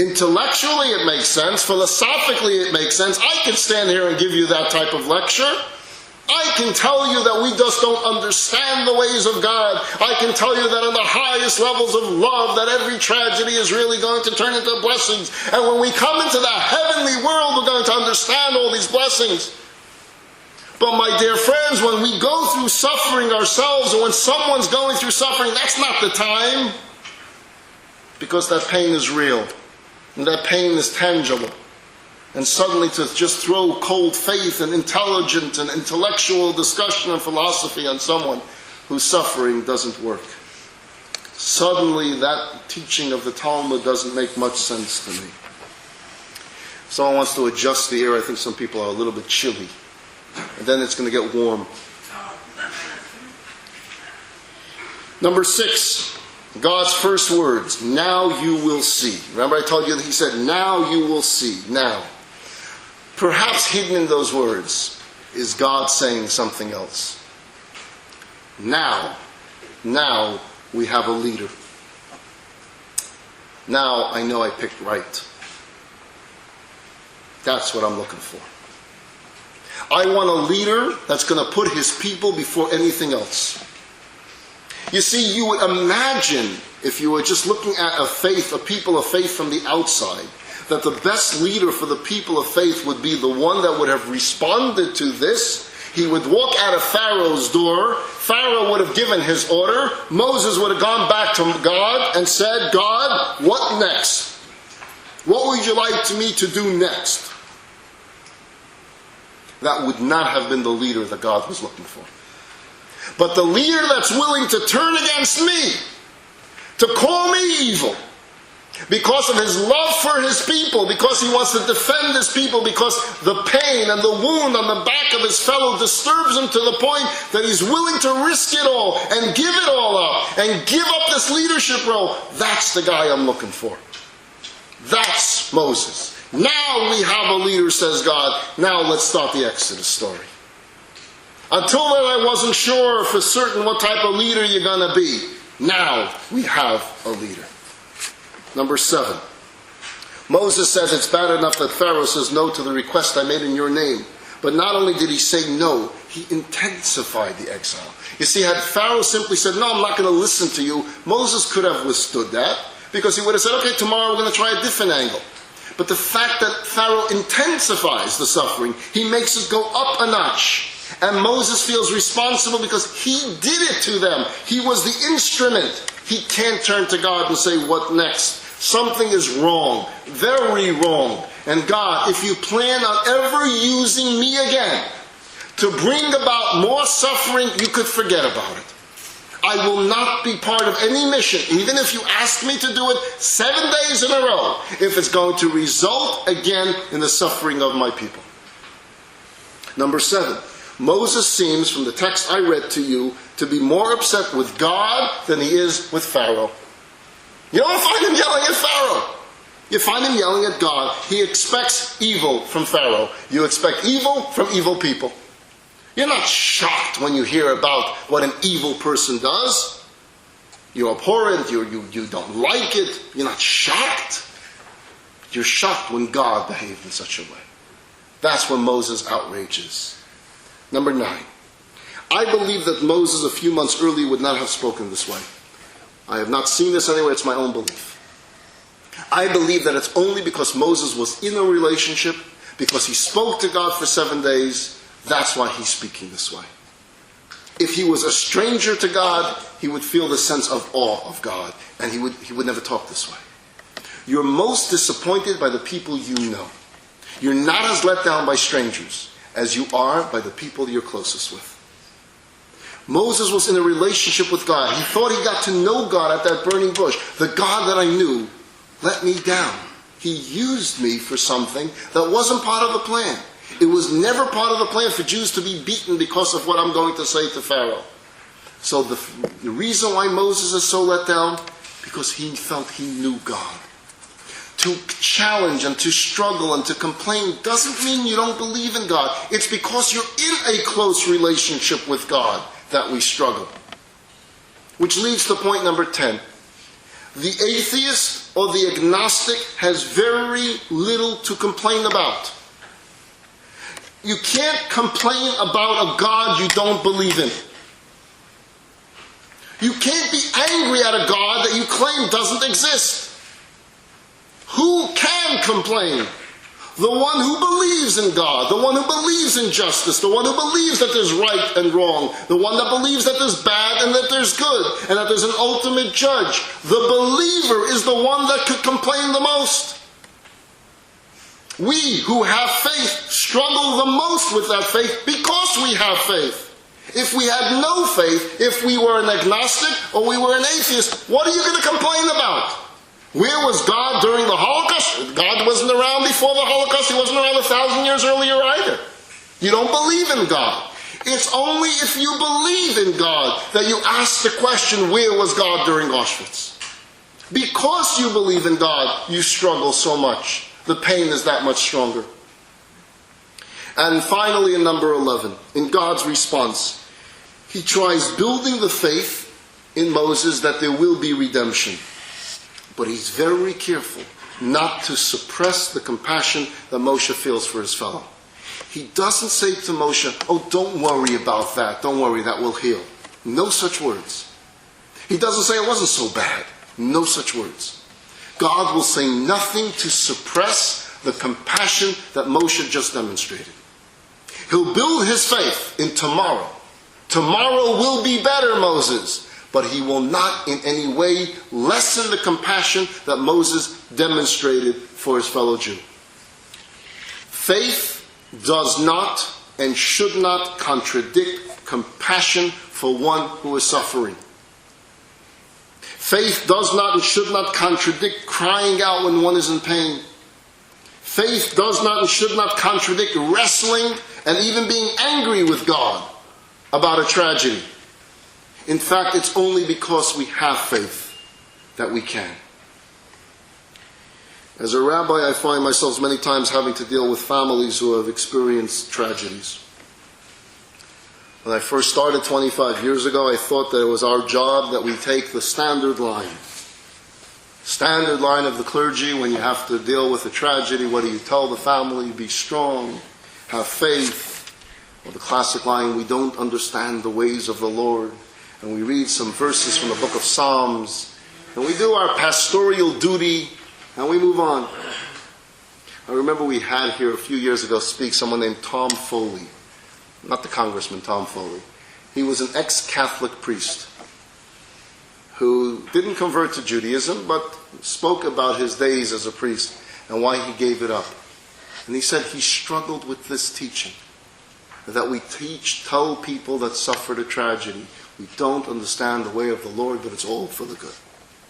Intellectually it makes sense, philosophically it makes sense. I can stand here and give you that type of lecture. I can tell you that we just don't understand the ways of God. I can tell you that on the highest levels of love, that every tragedy is really going to turn into blessings. And when we come into the heavenly world, we're going to understand all these blessings. But my dear friends, when we go through suffering ourselves, or when someone's going through suffering, that's not the time. Because that pain is real. And that pain is tangible. And suddenly to just throw cold faith and intelligent and intellectual discussion and philosophy on someone who's suffering doesn't work. Suddenly that teaching of the Talmud doesn't make much sense to me. Someone wants to adjust the air. I think some people are a little bit chilly. And then it's going to get warm. Number 6. God's first words. Now you will see. Remember I told you that he said, now you will see. Now. Perhaps hidden in those words is God saying something else. Now we have a leader. Now I know I picked right. That's what I'm looking for. I want a leader that's going to put his people before anything else. You see, you would imagine, if you were just looking at a people of faith from the outside, that the best leader for the people of faith would be the one that would have responded to this. He would walk out of Pharaoh's door. Pharaoh would have given his order. Moses would have gone back to God and said, God, what next? What would you like me to do next? that would not have been the leader that God was looking for. But the leader that's willing to turn against me, to call me evil, because of his love for his people, because he wants to defend his people, because the pain and the wound on the back of his fellow disturbs him to the point that he's willing to risk it all and give it all up and give up this leadership role, that's the guy I'm looking for. That's Moses. Now we have a leader, says God. Now let's start the Exodus story. Until then I wasn't sure for certain what type of leader you're going to be. Now we have a leader. Number 7. Moses says it's bad enough that Pharaoh says no to the request I made in your name. But not only did he say no, he intensified the exile. You see, had Pharaoh simply said, no, I'm not going to listen to you, Moses could have withstood that, because he would have said, okay, tomorrow we're going to try a different angle. But the fact that Pharaoh intensifies the suffering, he makes it go up a notch. And Moses feels responsible because he did it to them. He was the instrument. He can't turn to God and say, what next? Something is wrong, very wrong. And God, if you plan on ever using me again to bring about more suffering, you could forget about it. I will not be part of any mission, even if you ask me to do it 7 days in a row, if it's going to result again in the suffering of my people. Number 7. Moses seems, from the text I read to you, to be more upset with God than he is with Pharaoh. You don't find him yelling at Pharaoh. You find him yelling at God. He expects evil from Pharaoh. You expect evil from evil people. You're not shocked when you hear about what an evil person does. You're abhorrent. You don't like it. You're not shocked. You're shocked when God behaved in such a way. That's when Moses outrages. Number 9. I believe that Moses a few months earlier would not have spoken this way. I have not seen this anywhere. It's my own belief. I believe that it's only because Moses was in a relationship, because he spoke to God for 7 days, that's why he's speaking this way. If he was a stranger to God, he would feel the sense of awe of God, and he would never talk this way. You're most disappointed by the people you know. You're not as let down by strangers as you are by the people you're closest with. Moses was in a relationship with God. He thought he got to know God at that burning bush. The God that I knew let me down. He used me for something that wasn't part of the plan. It was never part of the plan for Jews to be beaten because of what I'm going to say to Pharaoh. So the reason why Moses is so let down, because he felt he knew God. To challenge and to struggle and to complain doesn't mean you don't believe in God. It's because you're in a close relationship with God that we struggle. Which leads to point number 10. The atheist or the agnostic has very little to complain about. You can't complain about a God you don't believe in. You can't be angry at a God that you claim doesn't exist. Who can complain? The one who believes in God, the one who believes in justice, the one who believes that there's right and wrong, the one that believes that there's bad and that there's good, and that there's an ultimate judge. The believer is the one that could complain the most. We who have faith struggle the most with that faith because we have faith. If we had no faith, if we were an agnostic or we were an atheist, what are you going to complain about? Where was God during the Holocaust? God wasn't around before the Holocaust. He wasn't around 1,000 years earlier either. You don't believe in God. It's only if you believe in God that you ask the question, where was God during Auschwitz? Because you believe in God, you struggle so much. The pain is that much stronger. And finally, in number 11, in God's response, he tries building the faith in Moses that there will be redemption. But he's very careful not to suppress the compassion that Moshe feels for his fellow. He doesn't say to Moshe, oh, don't worry about that. Don't worry, that will heal. No such words. He doesn't say it wasn't so bad. No such words. God will say nothing to suppress the compassion that Moshe just demonstrated. He'll build his faith in tomorrow. Tomorrow will be better, Moses. But he will not in any way lessen the compassion that Moses demonstrated for his fellow Jew. Faith does not and should not contradict compassion for one who is suffering. Faith does not and should not contradict crying out when one is in pain. Faith does not and should not contradict wrestling and even being angry with God about a tragedy. In fact, it's only because we have faith that we can. As a rabbi, I find myself many times having to deal with families who have experienced tragedies. When I first started 25 years ago, I thought that it was our job that we take the standard line. Standard line of the clergy when you have to deal with a tragedy. What do you tell the family? Be strong, have faith. Or the classic line, we don't understand the ways of the Lord. And we read some verses from the book of Psalms. And we do our pastoral duty and we move on. I remember we had here a few years ago speak someone named Tom Foley. Not the Congressman Tom Foley. He was an ex-Catholic priest who didn't convert to Judaism, but spoke about his days as a priest and why he gave it up. And he said he struggled with this teaching, that we tell people that suffered a tragedy, we don't understand the way of the Lord, but it's all for the good.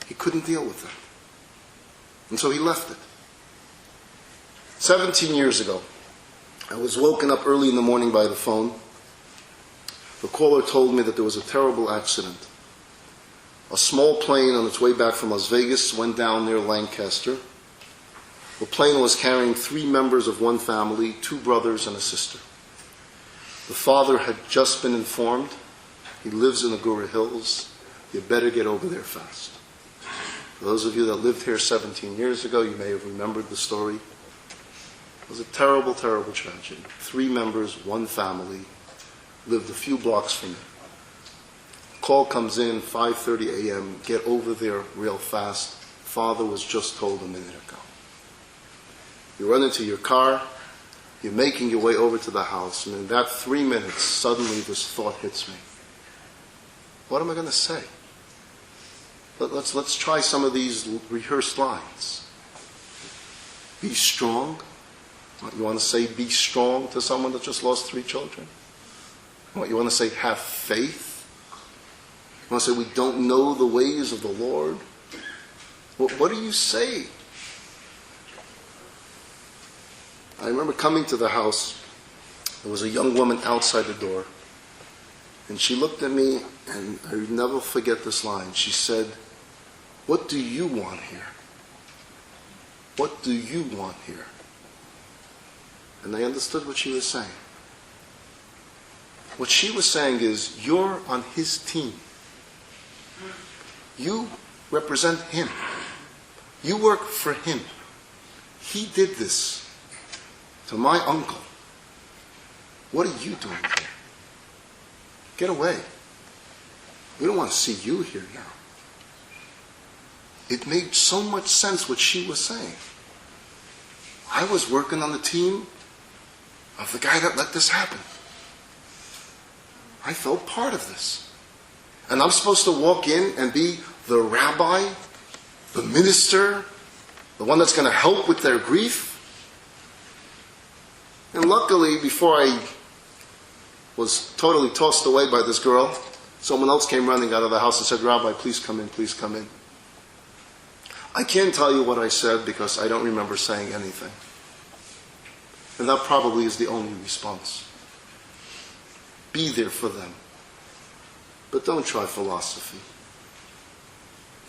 He couldn't deal with that. And so he left it. 17 years ago, I was woken up early in the morning by the phone. The caller told me that there was a terrible accident. A small plane on its way back from Las Vegas went down near Lancaster. The plane was carrying 3 members of one family, 2 brothers and a sister. The father had just been informed. He lives in the Agora Hills. You better get over there fast. For those of you that lived here 17 years ago, you may have remembered the story. It was a terrible, terrible tragedy. 3 members, 1 family, lived a few blocks from me. Call comes in, 5:30 a.m., get over there real fast. Father was just told a minute ago. You run into your car, you're making your way over to the house, and in that 3 minutes, suddenly this thought hits me. What am I going to say? Let's try some of these rehearsed lines. Be strong. You want to say be strong to someone that just lost 3 children? You want to say have faith? You want to say we don't know the ways of the Lord? What do you say? I remember coming to the house. There was a young woman outside the door. And she looked at me, and I will never forget this line. She said, "What do you want here? What do you want here?" And I understood what she was saying. What she was saying is, you're on his team. You represent him. You work for him. He did this to my uncle. What are you doing here? Get away. We don't want to see you here now. It made so much sense what she was saying. I was working on the team of the guy that let this happen. I felt part of this. And I'm supposed to walk in and be the rabbi, the minister, the one that's going to help with their grief. And luckily, before I was totally tossed away by this girl, someone else came running out of the house and said, "Rabbi, please come in, please come in." I can't tell you what I said because I don't remember saying anything. And that probably is the only response. Be there for them. But don't try philosophy.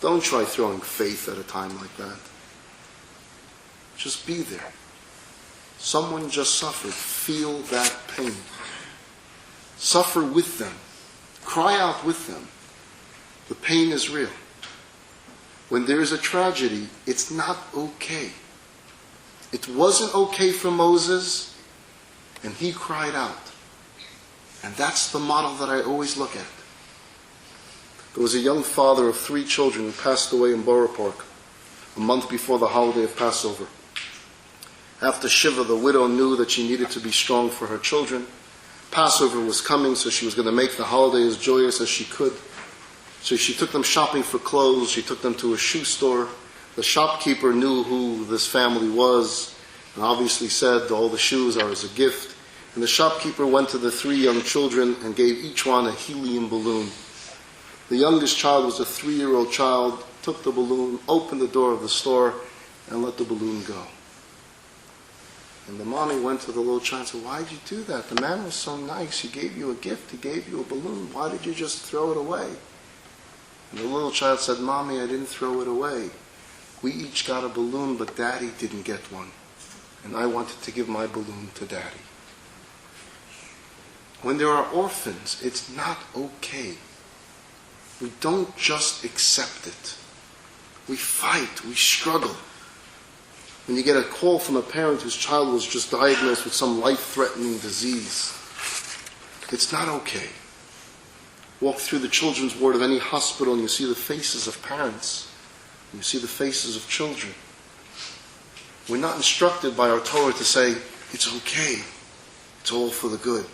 Don't try throwing faith at a time like that. Just be there. Someone just suffered. Feel that pain. Suffer with them. Cry out with them. The pain is real. When there is a tragedy, it's not okay. It wasn't okay for Moses, and he cried out. And that's the model that I always look at. There was a young father of 3 children who passed away in Borough Park a month before the holiday of Passover. After Shiva, the widow knew that she needed to be strong for her children. Passover was coming, so she was going to make the holiday as joyous as she could. So she took them shopping for clothes. She took them to a shoe store. The shopkeeper knew who this family was and obviously said all the shoes are as a gift. And the shopkeeper went to the 3 young children and gave each one a helium balloon. The youngest child was a 3-year-old child, took the balloon, opened the door of the store, and let the balloon go. And the mommy went to the little child and said, "Why did you do that? The man was so nice. He gave you a gift. He gave you a balloon. Why did you just throw it away?" And the little child said, "Mommy, I didn't throw it away. We each got a balloon, but Daddy didn't get one. And I wanted to give my balloon to Daddy." When there are orphans, it's not okay. We don't just accept it. We fight, we struggle. When you get a call from a parent whose child was just diagnosed with some life-threatening disease, it's not okay. Walk through the children's ward of any hospital and you see the faces of parents. You see the faces of children. We're not instructed by our Torah to say, it's okay. It's all for the good.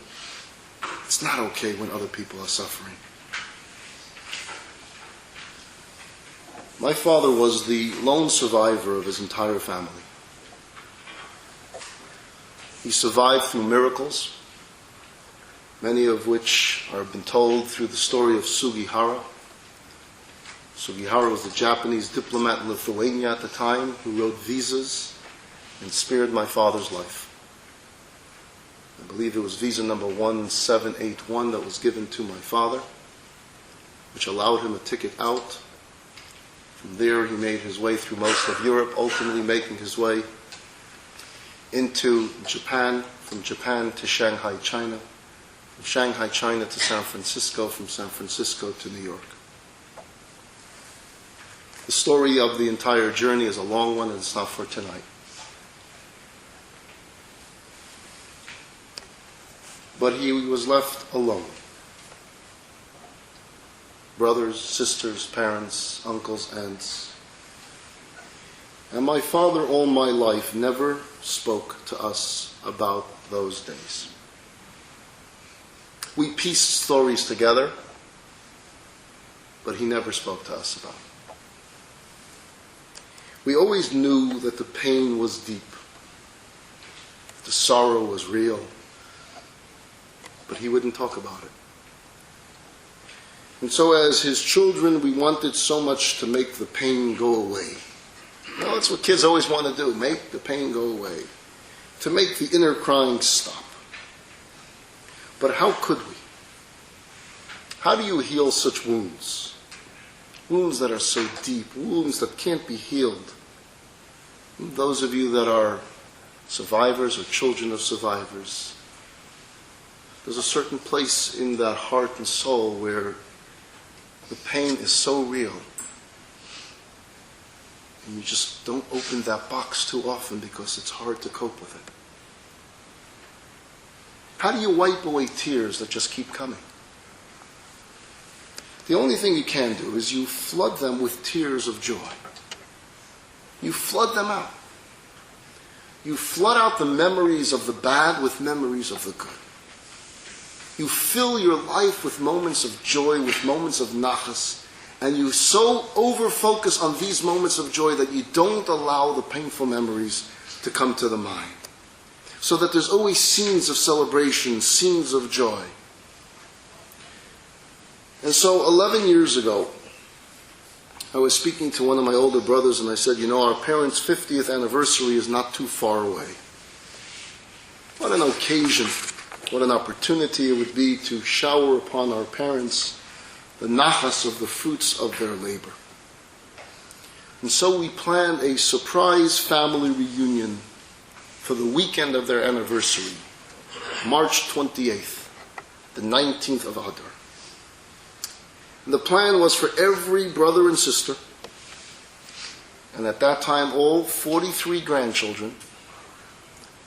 It's not okay when other people are suffering. My father was the lone survivor of his entire family. He survived through miracles, many of which have been told through the story of Sugihara. Sugihara was the Japanese diplomat in Lithuania at the time who wrote visas and spared my father's life. I believe it was visa number 1781 that was given to my father, which allowed him a ticket out. From there he made his way through most of Europe, ultimately making his way into Japan, from Japan to Shanghai, China, from Shanghai, China to San Francisco, from San Francisco to New York. The story of the entire journey is a long one and it's not for tonight. But he was left alone. Brothers, sisters, parents, uncles, aunts. And my father all my life never spoke to us about those days. We pieced stories together, but he never spoke to us about it. We always knew that the pain was deep. The sorrow was real. But he wouldn't talk about it. And so as his children, we wanted so much to make the pain go away. You know, that's what kids always want to do, make the pain go away. To make the inner crying stop. But how could we? How do you heal such wounds? Wounds that are so deep, wounds that can't be healed. Those of you that are survivors or children of survivors, there's a certain place in that heart and soul where the pain is so real. And you just don't open that box too often because it's hard to cope with it. How do you wipe away tears that just keep coming? The only thing you can do is you flood them with tears of joy. You flood them out. You flood out the memories of the bad with memories of the good. You fill your life with moments of joy, with moments of nachas, and you so over-focus on these moments of joy that you don't allow the painful memories to come to the mind. So that there's always scenes of celebration, scenes of joy. And so 11 years ago, I was speaking to one of my older brothers and I said, our parents' 50th anniversary is not too far away. What an occasion, what an opportunity it would be to shower upon our parents the nachas of the fruits of their labor. And so we planned a surprise family reunion for the weekend of their anniversary, March 28th, the 19th of Adar. And the plan was for every brother and sister, and at that time all 43 grandchildren,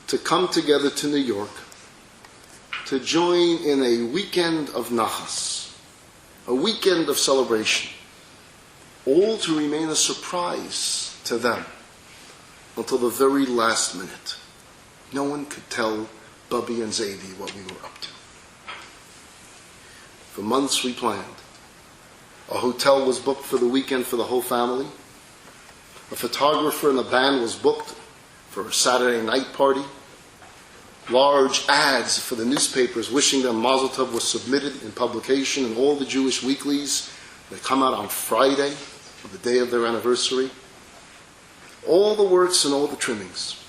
to come together to New York to join in a weekend of nachas, a weekend of celebration, all to remain a surprise to them until the very last minute. No one could tell Bubby and Zadie what we were up to. For months we planned. A hotel was booked for the weekend for the whole family. A photographer and a band was booked for a Saturday night party. Large ads for the newspapers wishing them Mazel Tov was submitted in publication in all the Jewish weeklies. They come out on Friday, on the day of their anniversary. All the works and all the trimmings.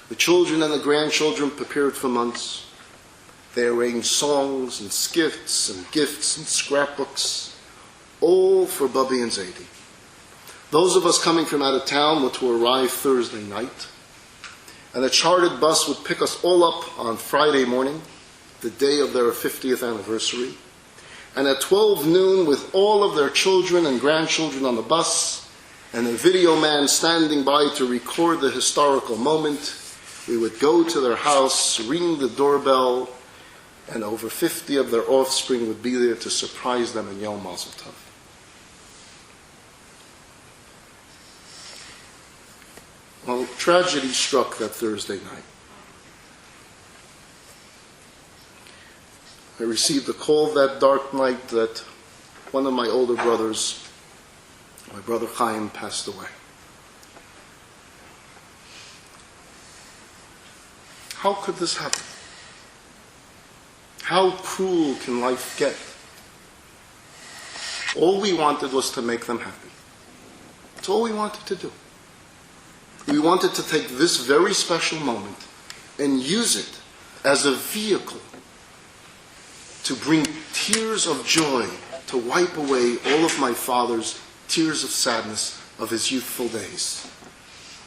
The children and the grandchildren prepared for months. They arranged songs and skits and gifts and scrapbooks, all for Bubby and Zadie. Those of us coming from out of town were to arrive Thursday night, and a chartered bus would pick us all up on Friday morning, the day of their 50th anniversary, and at 12 noon, with all of their children and grandchildren on the bus, and a video man standing by to record the historical moment, we would go to their house, ring the doorbell, and over 50 of their offspring would be there to surprise them and yell Mazel Tov. Well, tragedy struck that Thursday night. I received a call that dark night that one of my older brothers, my brother Chaim, passed away. How could this happen? How cruel can life get? All we wanted was to make them happy. That's all we wanted to do. We wanted to take this very special moment and use it as a vehicle to bring tears of joy, to wipe away all of my father's tears of sadness of his youthful days,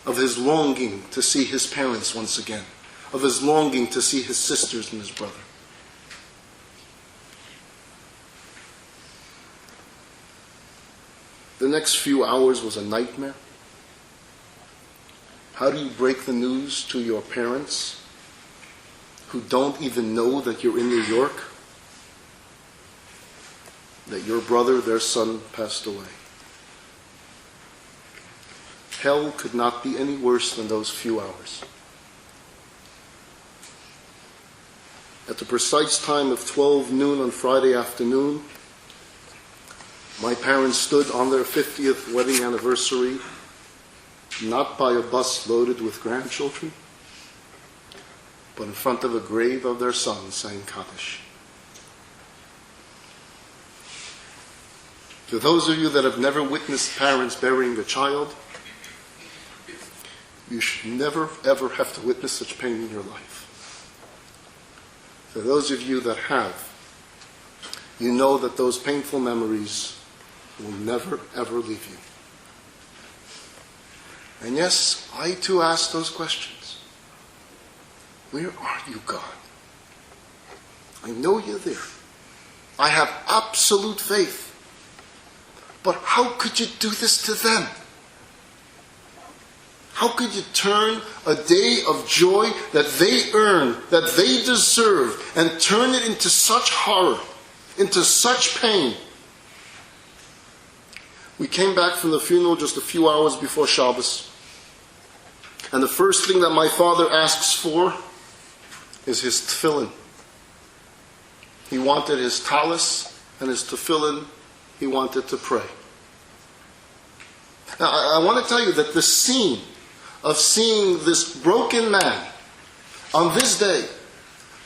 of his longing to see his parents once again, of his longing to see his sisters and his brother. The next few hours was a nightmare. How do you break the news to your parents who don't even know that you're in New York? That your brother, their son, passed away. Hell could not be any worse than those few hours. At the precise time of 12 noon on Friday afternoon, my parents stood on their 50th wedding anniversary, not by a bus loaded with grandchildren, but in front of a grave of their son saying Kaddish. To those of you that have never witnessed parents burying a child, you should never ever have to witness such pain in your life. For those of you that have, you know that those painful memories will never ever leave you. And yes, I too ask those questions. Where are you, God? I know you're there. I have absolute faith. But how could you do this to them? How could you turn a day of joy that they earn, that they deserve, and turn it into such horror, into such pain? We came back from the funeral just a few hours before Shabbos. And the first thing that my father asks for is his tefillin. He wanted his talis and his tefillin. He wanted to pray. Now, I want to tell you that the scene of seeing this broken man on this day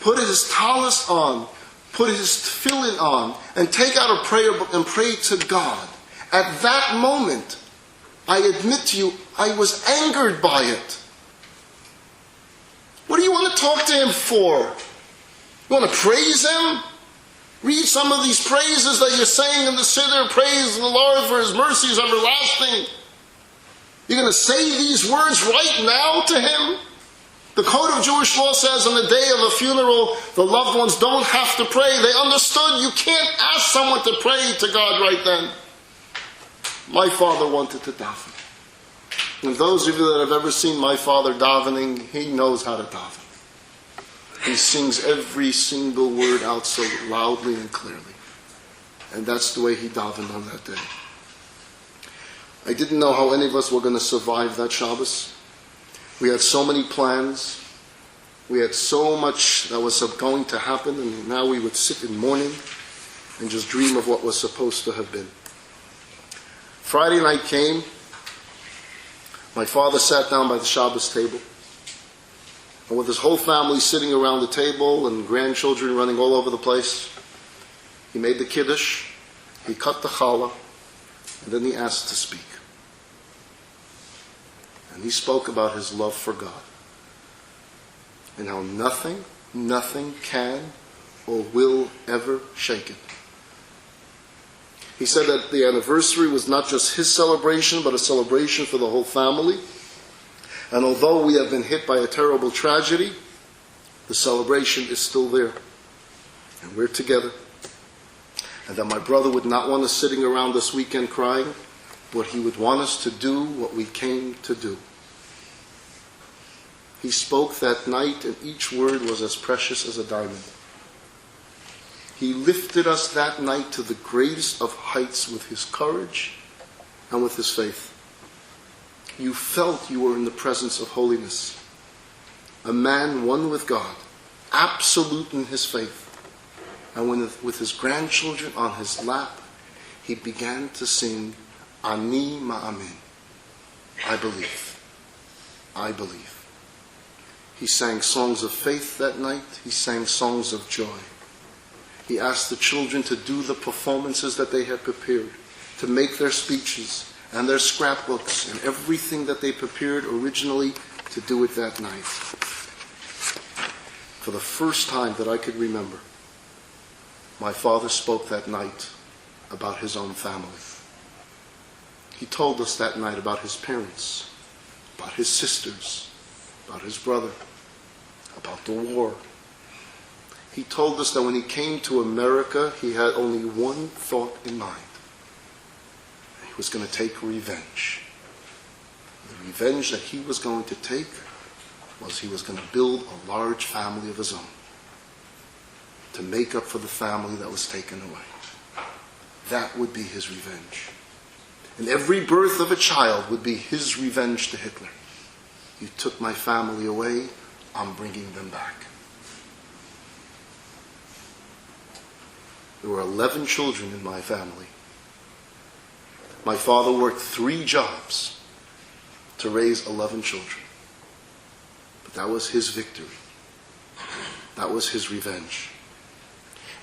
put his talis on, put his tefillin on, and take out a prayer book and pray to God, at that moment, I admit to you, I was angered by it. What do you want to talk to him for? You want to praise him? Read some of these praises that you're saying in the Siddur. Praise the Lord for his mercies everlasting. You're going to say these words right now to him? The Code of Jewish Law says on the day of a funeral, the loved ones don't have to pray. They understood you can't ask someone to pray to God right then. My father wanted to daven. And those of you that have ever seen my father davening, he knows how to daven. He sings every single word out so loudly and clearly. And that's the way he davened on that day. I didn't know how any of us were going to survive that Shabbos. We had so many plans. We had so much that was going to happen, and now we would sit in mourning and just dream of what was supposed to have been. Friday night came. My father sat down by the Shabbos table. And with his whole family sitting around the table and grandchildren running all over the place, he made the kiddush, he cut the challah, and then he asked to speak. And he spoke about his love for God. And how nothing can or will ever shake it. He said that the anniversary was not just his celebration, but a celebration for the whole family. And although we have been hit by a terrible tragedy, the celebration is still there. And we're together. And that my brother would not want us sitting around this weekend crying, but he would want us to do what we came to do. He spoke that night, and each word was as precious as a diamond. He lifted us that night to the greatest of heights with his courage and with his faith. You felt you were in the presence of holiness. A man one with God, absolute in his faith. And with his grandchildren on his lap, he began to sing, Ani Ma'amin. I believe. I believe. He sang songs of faith that night. He sang songs of joy. He asked the children to do the performances that they had prepared, to make their speeches and their scrapbooks and everything that they prepared originally, to do it that night. For the first time that I could remember, my father spoke that night about his own family. He told us that night about his parents, about his sisters, about his brother, about the war. He told us that when he came to America, he had only one thought in mind. He was going to take revenge. The revenge that he was going to take was he was going to build a large family of his own to make up for the family that was taken away. That would be his revenge. And every birth of a child would be his revenge to Hitler. You took my family away, I'm bringing them back. There were 11 children in my family. My father worked 3 jobs to raise 11 children. But that was his victory. That was his revenge.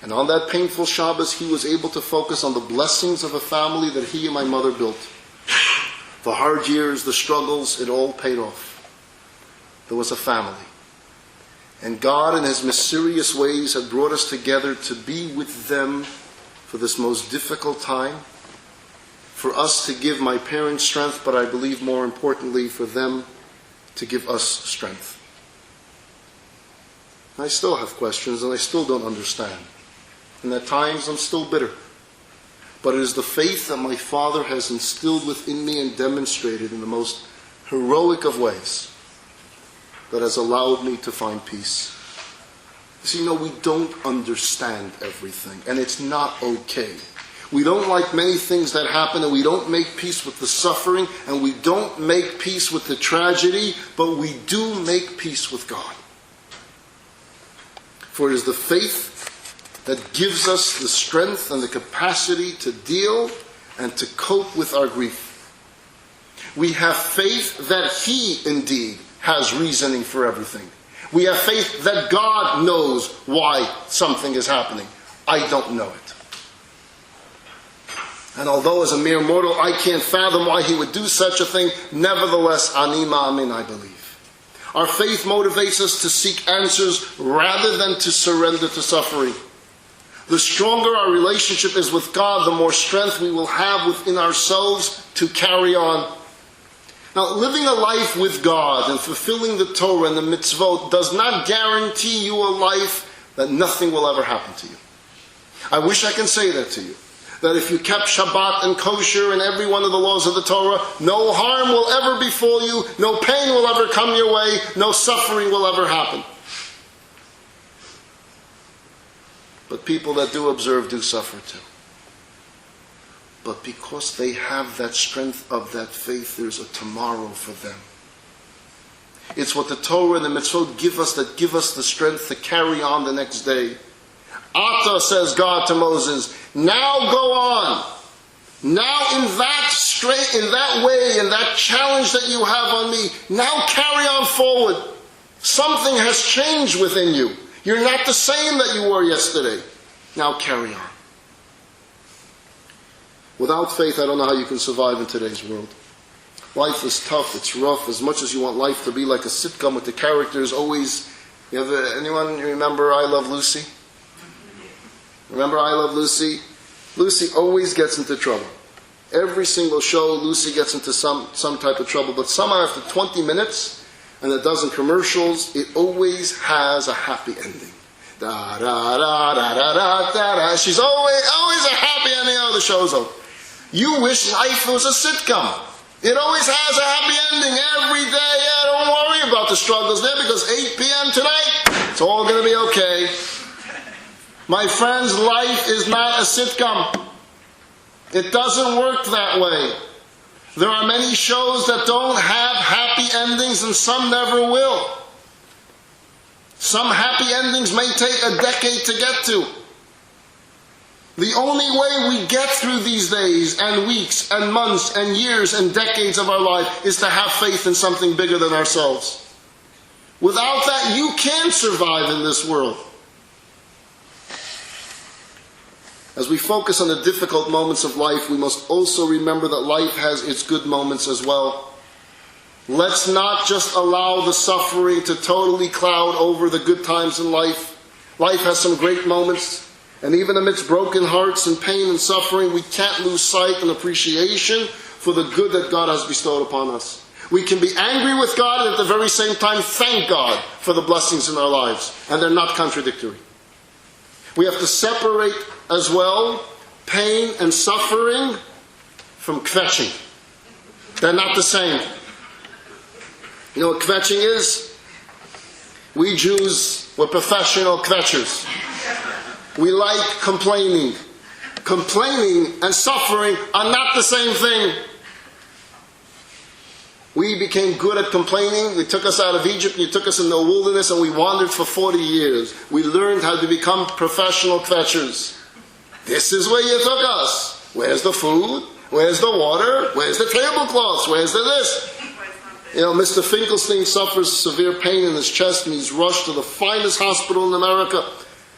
And on that painful Shabbos, he was able to focus on the blessings of a family that he and my mother built. The hard years, the struggles, it all paid off. There was a family. And God, in his mysterious ways, had brought us together to be with them for this most difficult time. For us to give my parents strength, but I believe more importantly for them to give us strength. I still have questions and I still don't understand. And at times I'm still bitter. But it is the faith that my father has instilled within me and demonstrated in the most heroic of ways that has allowed me to find peace. See, we don't understand everything, and it's not okay. We don't like many things that happen, and we don't make peace with the suffering, and we don't make peace with the tragedy, but we do make peace with God. For it is the faith that gives us the strength and the capacity to deal and to cope with our grief. We have faith that he indeed has reasoning for everything. We have faith that God knows why something is happening. I don't know it. And although as a mere mortal I can't fathom why he would do such a thing, nevertheless, Ani Ma'amin, I believe. Our faith motivates us to seek answers rather than to surrender to suffering. The stronger our relationship is with God, the more strength we will have within ourselves to carry on. Now, living a life with God and fulfilling the Torah and the mitzvot does not guarantee you a life that nothing will ever happen to you. I wish I can say that to you. That if you kept Shabbat and kosher and every one of the laws of the Torah, no harm will ever befall you, no pain will ever come your way, no suffering will ever happen. But people that do observe do suffer too. But because they have that strength of that faith, there's a tomorrow for them. It's what the Torah and the mitzvot give us that give us the strength to carry on the next day. Ata, says God to Moses, now go on. Now in that way, in that challenge that you have on me, now carry on forward. Something has changed within you. You're not the same that you were yesterday. Now carry on. Without faith, I don't know how you can survive in today's world. Life is tough, it's rough. As much as you want life to be like a sitcom with the characters always... anyone remember I Love Lucy? Remember I Love Lucy? Lucy always gets into trouble. Every single show, Lucy gets into some type of trouble. But somehow after 20 minutes and a dozen commercials, it always has a happy ending. Da da da da da da da da. She's always a happy ending. Oh, the show's over. You wish life was a sitcom. It always has a happy ending every day. Yeah, don't worry about the struggles there because 8 p.m. tonight, it's all going to be okay. My friends, life is not a sitcom. It doesn't work that way. There are many shows that don't have happy endings and some never will. Some happy endings may take a decade to get to. The only way we get through these days and weeks and months and years and decades of our life is to have faith in something bigger than ourselves. Without that, you can't survive in this world. As we focus on the difficult moments of life, we must also remember that life has its good moments as well. Let's not just allow the suffering to totally cloud over the good times in life. Life has some great moments. And even amidst broken hearts and pain and suffering, we can't lose sight and appreciation for the good that God has bestowed upon us. We can be angry with God and at the very same time thank God for the blessings in our lives. And they're not contradictory. We have to separate as well pain and suffering from kvetching. They're not the same. You know what kvetching is? We Jews, we're professional kvetchers. We like complaining. Complaining and suffering are not the same thing. We became good at complaining. They took us out of Egypt, you took us in the wilderness, and we wandered for 40 years. We learned how to become professional kvetchers. This is where you took us. Where's the food? Where's the water? Where's the tablecloths? Where's the this? You know, Mr. Finkelstein suffers severe pain in his chest, and he's rushed to the finest hospital in America.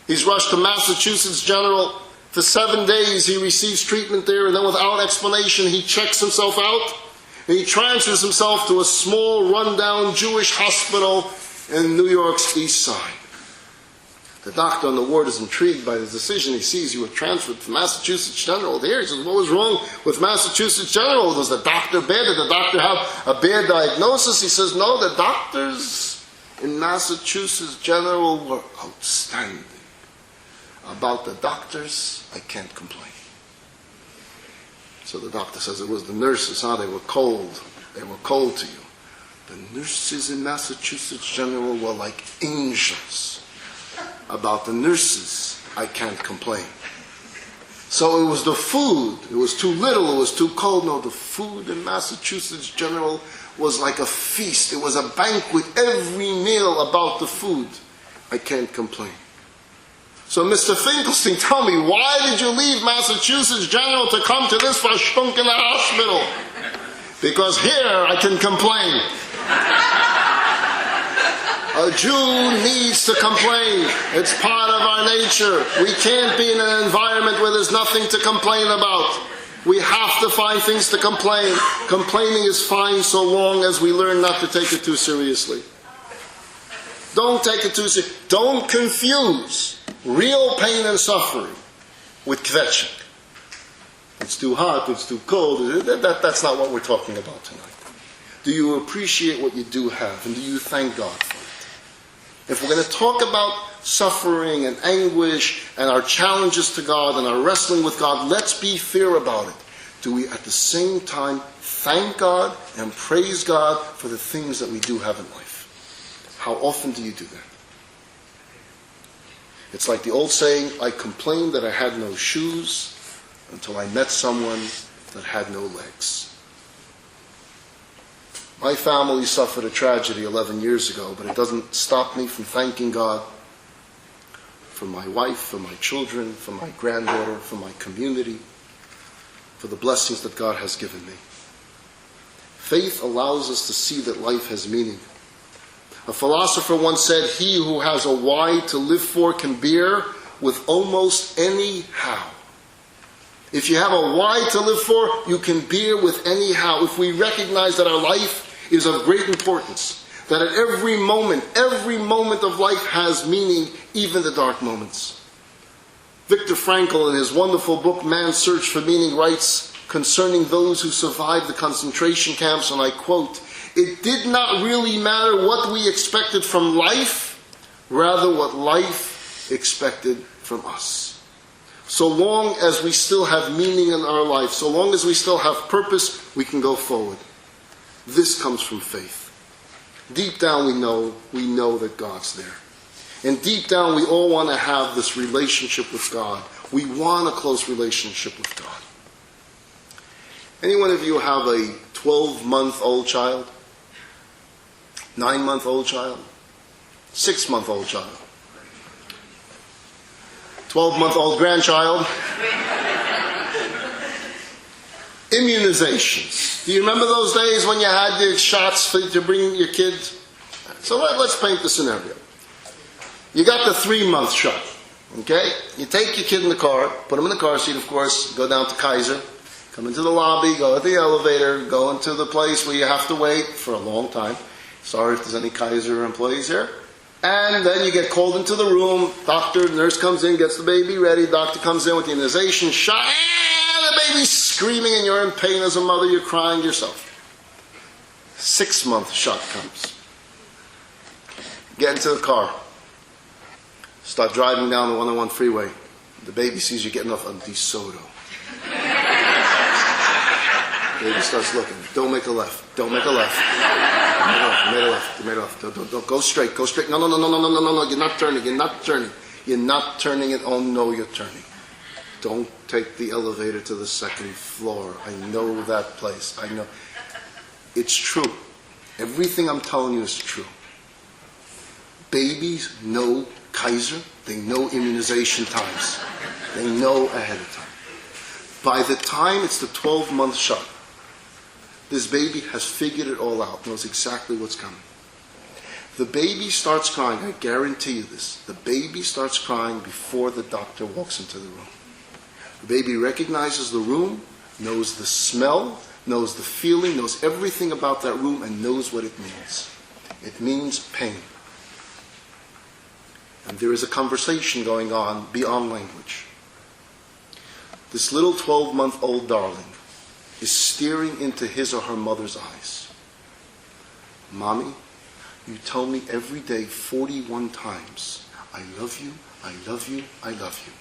He's rushed to Massachusetts General. For 7 days he receives treatment there, and then without explanation he checks himself out. And he transfers himself to a small, rundown Jewish hospital in New York's East Side. The doctor on the ward is intrigued by the decision. He sees you were transferred to Massachusetts General. There he says, what was wrong with Massachusetts General? Was the doctor bad? Did the doctor have a bad diagnosis? He says, no, the doctors in Massachusetts General were outstanding. About the doctors, I can't complain. So the doctor says, it was the nurses, they were cold. They were cold to you. The nurses in Massachusetts General were like angels. About the nurses, I can't complain. So it was the food. It was too little, it was too cold. No, the food in Massachusetts General was like a feast. It was a banquet, every meal about the food. I can't complain. So Mr. Finkelstein, tell me, why did you leave Massachusetts General to come to this Verstunken hospital? Because here I can complain. A Jew needs to complain. It's part of our nature. We can't be in an environment where there's nothing to complain about. We have to find things to complain. Complaining is fine so long as we learn not to take it too seriously. Don't take it too seriously. Don't confuse real pain and suffering with kvetching. It's too hot, it's too cold. That's not what we're talking about tonight. Do you appreciate what you do have, and do you thank God for it? If we're going to talk about suffering and anguish and our challenges to God and our wrestling with God, let's be fair about it. Do we at the same time thank God and praise God for the things that we do have in life? How often do you do that? It's like the old saying, I complained that I had no shoes until I met someone that had no legs. My family suffered a tragedy 11 years ago, but it doesn't stop me from thanking God for my wife, for my children, for my granddaughter, for my community, for the blessings that God has given me. Faith allows us to see that life has meaning. A philosopher once said, he who has a why to live for can bear with almost any how. If you have a why to live for, you can bear with any how. If we recognize that our life is of great importance, that at every moment of life has meaning, even the dark moments. Viktor Frankl, in his wonderful book, Man's Search for Meaning, writes concerning those who survived the concentration camps, and I quote, "It did not really matter what we expected from life, rather what life expected from us." So long as we still have meaning in our life, so long as we still have purpose, we can go forward. This comes from faith. Deep down we know that God's there. And deep down we all want to have this relationship with God. We want a close relationship with God. Any one of you have a 12-month-old child? 9-month-old child? 6-month-old child? 12-month-old grandchild? Immunizations. Do you remember those days when you had the shots to bring your kids? So let's paint the scenario. You got the 3-month shot. Okay? You take your kid in the car, put him in the car seat, of course, go down to Kaiser, come into the lobby, go to the elevator, go into the place where you have to wait for a long time. Sorry if there's any Kaiser employees here. And then you get called into the room. Doctor, nurse comes in, gets the baby ready. Doctor comes in with the immunization shot. And the baby's screaming and you're in pain as a mother. You're crying yourself. 6-month shot comes. Get into the car. Start driving down the 101 freeway. The baby sees you getting off on DeSoto. Baby starts looking. Don't make a left. Don't make a left. You made a left. You made a left. Don't go straight. Go straight. No. You're not turning. You're not turning. You're not turning it. Oh no, you're turning. Don't take the elevator to the 2nd floor. I know that place. I know. It's true. Everything I'm telling you is true. Babies know Kaiser. They know immunization times. They know ahead of time. By the time it's the 12-month shot, this baby has figured it all out, knows exactly what's coming. The baby starts crying, I guarantee you this. The baby starts crying before the doctor walks into the room. The baby recognizes the room, knows the smell, knows the feeling, knows everything about that room, and knows what it means. It means pain. And there is a conversation going on beyond language. This little 12-month-old darling is staring into his or her mother's eyes. Mommy, you tell me every day 41 times, I love you, I love you, I love you.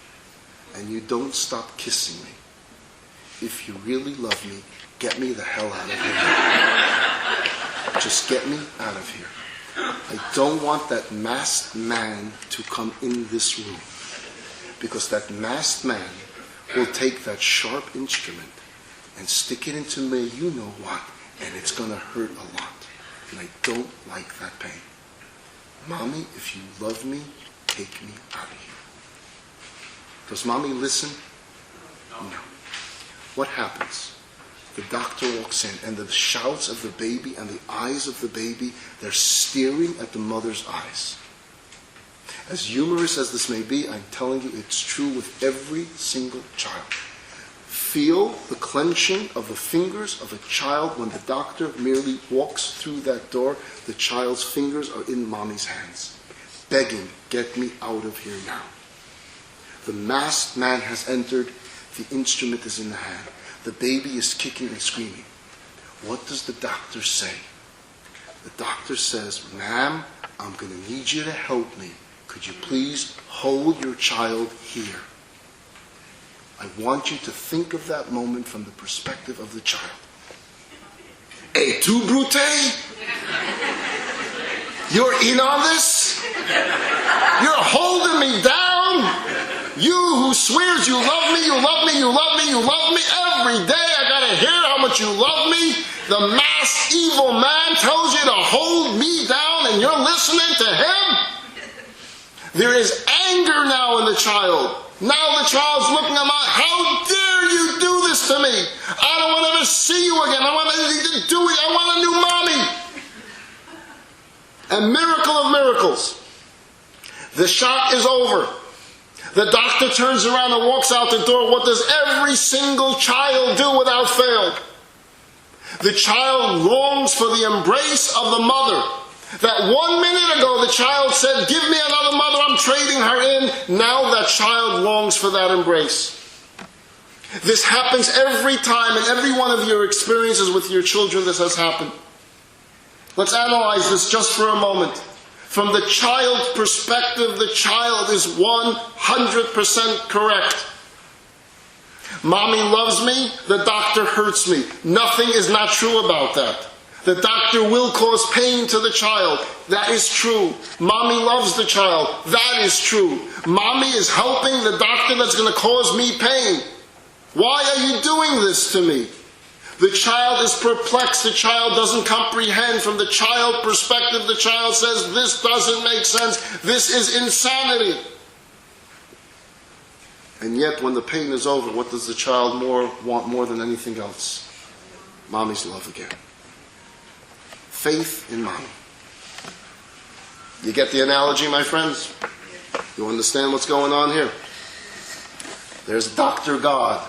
And you don't stop kissing me. If you really love me, get me the hell out of here. Just get me out of here. I don't want that masked man to come in this room. Because that masked man will take that sharp instrument and stick it into me, you know what, and it's going to hurt a lot. And I don't like that pain. Mommy, if you love me, take me out of here. Does Mommy listen? No. What happens? The doctor walks in, and the shouts of the baby and the eyes of the baby, they're staring at the mother's eyes. As humorous as this may be, I'm telling you it's true with every single child. Feel the clenching of the fingers of a child when the doctor merely walks through that door. The child's fingers are in Mommy's hands, begging, get me out of here now. The masked man has entered. The instrument is in the hand. The baby is kicking and screaming. What does the doctor say? The doctor says, ma'am, I'm going to need you to help me. Could you please hold your child here? I want you to think of that moment from the perspective of the child. Et tu, Brute? You're in on this? You're holding me down? You who swears you love me, you love me, you love me, you love me. Every day I gotta hear how much you love me. The masked evil man tells you to hold me down and you're listening to him? There is anger now in the child. Now the child's looking at me, how dare you do this to me? I don't want to ever see you again. I want anything to do with you. I want a new mommy. A miracle of miracles. The shock is over. The doctor turns around and walks out the door. What does every single child do without fail? The child longs for the embrace of the mother. That 1 minute ago the child said, "Give me another mother, I'm trading her in." Now that child longs for that embrace. This happens every time, in every one of your experiences with your children this has happened. Let's analyze this just for a moment. From the child's perspective, the child is 100% correct. Mommy loves me, the doctor hurts me. Nothing is not true about that. The doctor will cause pain to the child. That is true. Mommy loves the child. That is true. Mommy is helping the doctor that's going to cause me pain. Why are you doing this to me? The child is perplexed. The child doesn't comprehend. From the child perspective, the child says, "This doesn't make sense. This is insanity." And yet, when the pain is over, what does the child want more than anything else? Mommy's love again. Faith in mommy. You get the analogy, my friends? You understand what's going on here? There's Dr. God.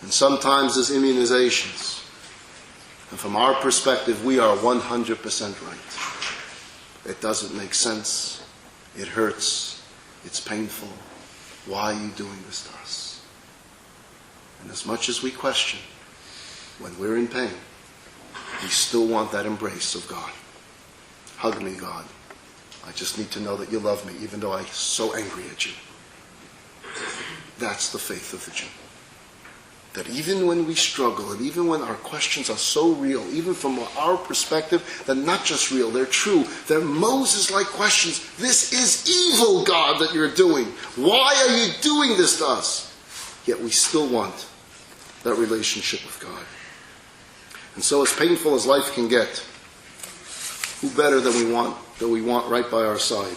And sometimes there's immunizations. And from our perspective, we are 100% right. It doesn't make sense. It hurts. It's painful. Why are you doing this to us? And as much as we question, when we're in pain, we still want that embrace of God. Hug me, God. I just need to know that you love me, even though I'm so angry at you. That's the faith of the Jew. That even when we struggle, and even when our questions are so real, even from our perspective, they're not just real, they're true. They're Moses-like questions. This is evil, God, that you're doing. Why are you doing this to us? Yet we still want that relationship with God. And so as painful as life can get, who better than we want right by our side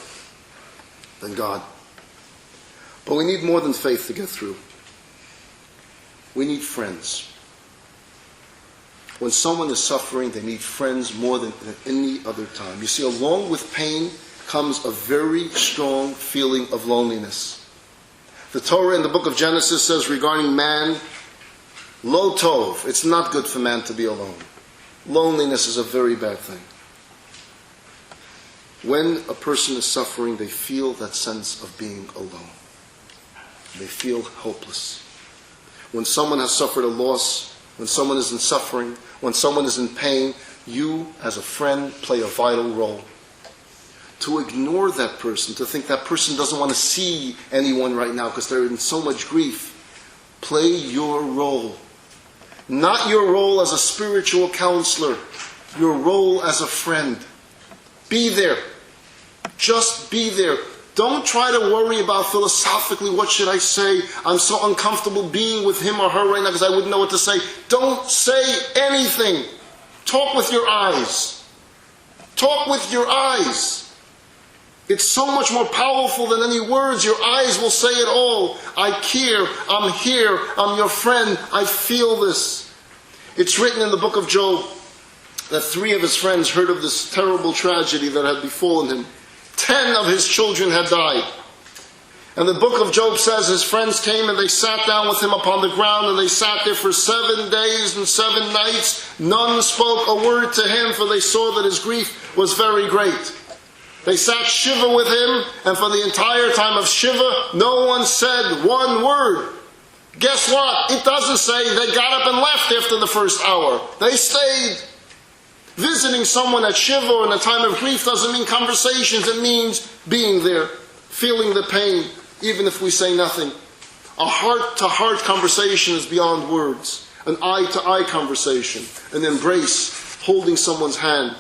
than God? But we need more than faith to get through. We need friends. When someone is suffering, they need friends more than at any other time. You see, along with pain comes a very strong feeling of loneliness. The Torah in the book of Genesis says regarding man, lo tov, it's not good for man to be alone. Loneliness is a very bad thing. When a person is suffering, they feel that sense of being alone. They feel hopeless. When someone has suffered a loss, when someone is in suffering, when someone is in pain, you as a friend play a vital role. To ignore that person, to think that person doesn't want to see anyone right now because they're in so much grief, play your role. Not your role as a spiritual counselor, your role as a friend. Be there. Just be there. Don't try to worry about philosophically, what should I say? I'm so uncomfortable being with him or her right now because I wouldn't know what to say. Don't say anything. Talk with your eyes. Talk with your eyes. It's so much more powerful than any words. Your eyes will say it all. I care. I'm here. I'm your friend. I feel this. It's written in the book of Job that 3 of his friends heard of this terrible tragedy that had befallen him. 10 of his children had died. And the book of Job says his friends came and they sat down with him upon the ground, and they sat there for 7 days and 7 nights. None spoke a word to him, for they saw that his grief was very great. They sat Shiva with him, and for the entire time of Shiva, no one said one word. Guess what? It doesn't say they got up and left after the first hour. They stayed. Visiting someone at Shiva or in a time of grief doesn't mean conversations. It means being there, feeling the pain, even if we say nothing. A heart-to-heart conversation is beyond words. An eye-to-eye conversation, an embrace, holding someone's hand.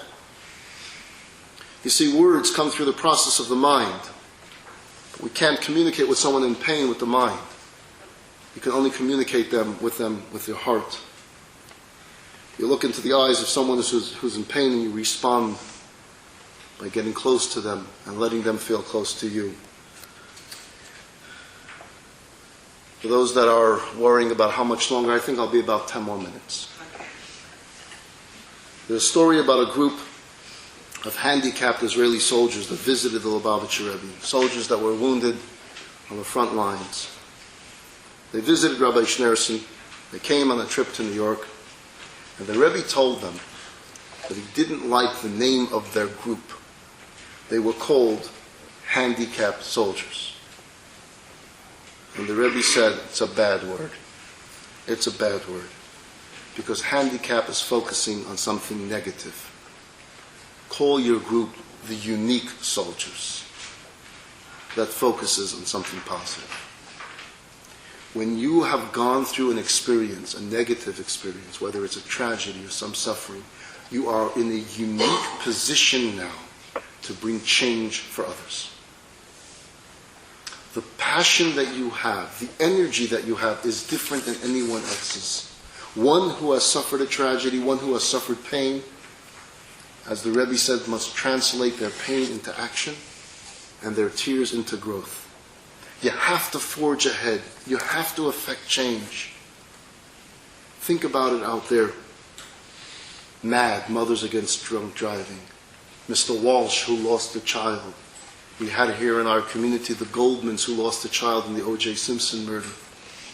You see, words come through the process of the mind. We can't communicate with someone in pain with the mind. You can only communicate with them with your heart. You look into the eyes of someone who's in pain, and you respond by getting close to them and letting them feel close to you. For those that are worrying about how much longer, I think I'll be about 10 more minutes. There's a story about a group of handicapped Israeli soldiers that visited the Lubavitcher Rebbe, soldiers that were wounded on the front lines. They visited Rabbi Schneerson. They came on a trip to New York, and the Rebbe told them that he didn't like the name of their group. They were called handicapped soldiers. And the Rebbe said, it's a bad word. It's a bad word. Because handicap is focusing on something negative. Call your group the unique soldiers. That focuses on something positive. When you have gone through an experience, a negative experience, whether it's a tragedy or some suffering, you are in a unique position now to bring change for others. The passion that you have, the energy that you have is different than anyone else's. One who has suffered a tragedy, one who has suffered pain, as the Rebbe said, must translate their pain into action and their tears into growth. You have to forge ahead. You have to affect change. Think about it out there. MAD, Mothers Against Drunk Driving. Mr. Walsh, who lost a child. We had here in our community the Goldmans, who lost a child in the O.J. Simpson murder.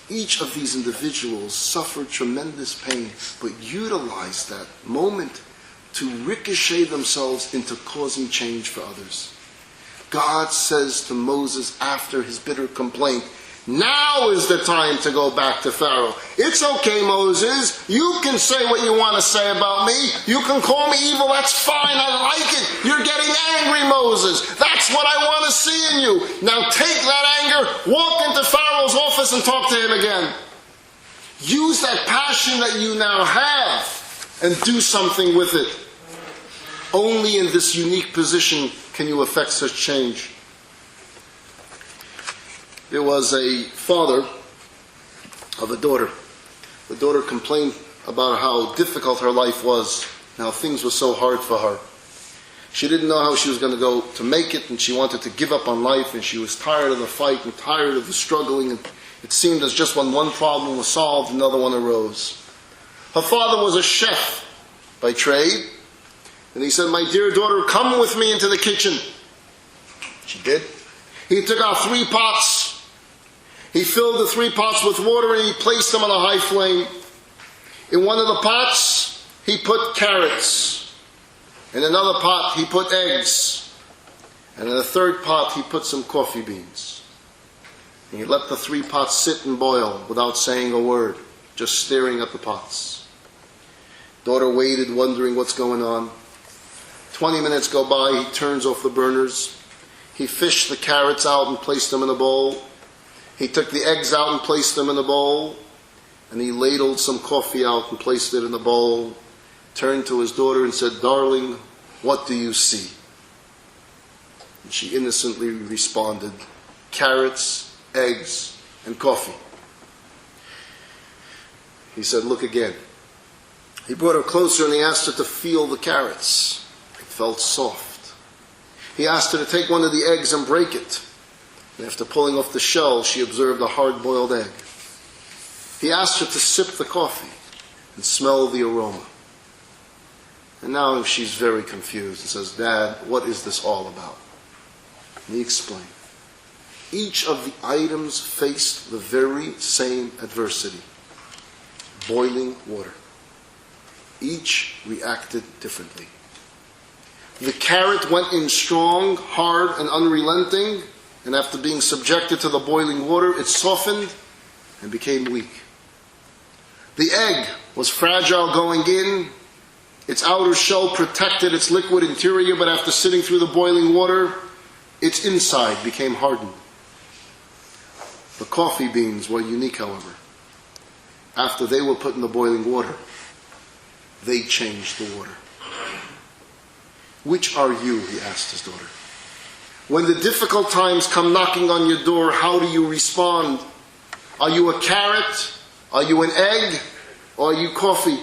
Each of these individuals suffered tremendous pain, but utilized that moment to ricochet themselves into causing change for others. God says to Moses after his bitter complaint, now is the time to go back to Pharaoh. It's okay, Moses. You can say what you want to say about me. You can call me evil. That's fine. I like it. You're getting angry, Moses. That's what I want to see in you. Now take that anger, walk into Pharaoh's office and talk to him again. Use that passion that you now have and do something with it. Only in this unique position can you affect such change. There was a father of a daughter. The daughter complained about how difficult her life was, and how things were so hard for her. She didn't know how she was going to go to make it, and she wanted to give up on life, and she was tired of the fight and tired of the struggling, and it seemed as just when one problem was solved, another one arose. Her father was a chef by trade, and he said, my dear daughter, come with me into the kitchen. She did. He took out 3 pots. He filled the 3 pots with water and he placed them on a high flame. In one of the pots, he put carrots. In another pot, he put eggs. And in the 3rd pot, he put some coffee beans. And he let the 3 pots sit and boil without saying a word, just staring at the pots. Daughter waited, wondering what's going on. 20 minutes go by, he turns off the burners. He fished the carrots out and placed them in a bowl. He took the eggs out and placed them in a bowl. And he ladled some coffee out and placed it in a bowl. Turned to his daughter and said, darling, what do you see? And she innocently responded, carrots, eggs, and coffee. He said, look again. He brought her closer and he asked her to feel the carrots. It felt soft. He asked her to take one of the eggs and break it. And after pulling off the shell, she observed a hard-boiled egg. He asked her to sip the coffee and smell the aroma. And now she's very confused and says, Dad, what is this all about? And he explained. Each of the items faced the very same adversity. Boiling water. Each reacted differently. The carrot went in strong, hard, and unrelenting, and after being subjected to the boiling water, it softened and became weak. The egg was fragile going in. Its outer shell protected its liquid interior, but after sitting through the boiling water, its inside became hardened. The coffee beans were unique, however. After they were put in the boiling water, they changed the water. Which are you? He asked his daughter. When the difficult times come knocking on your door, how do you respond? Are you a carrot? Are you an egg? Or are you coffee?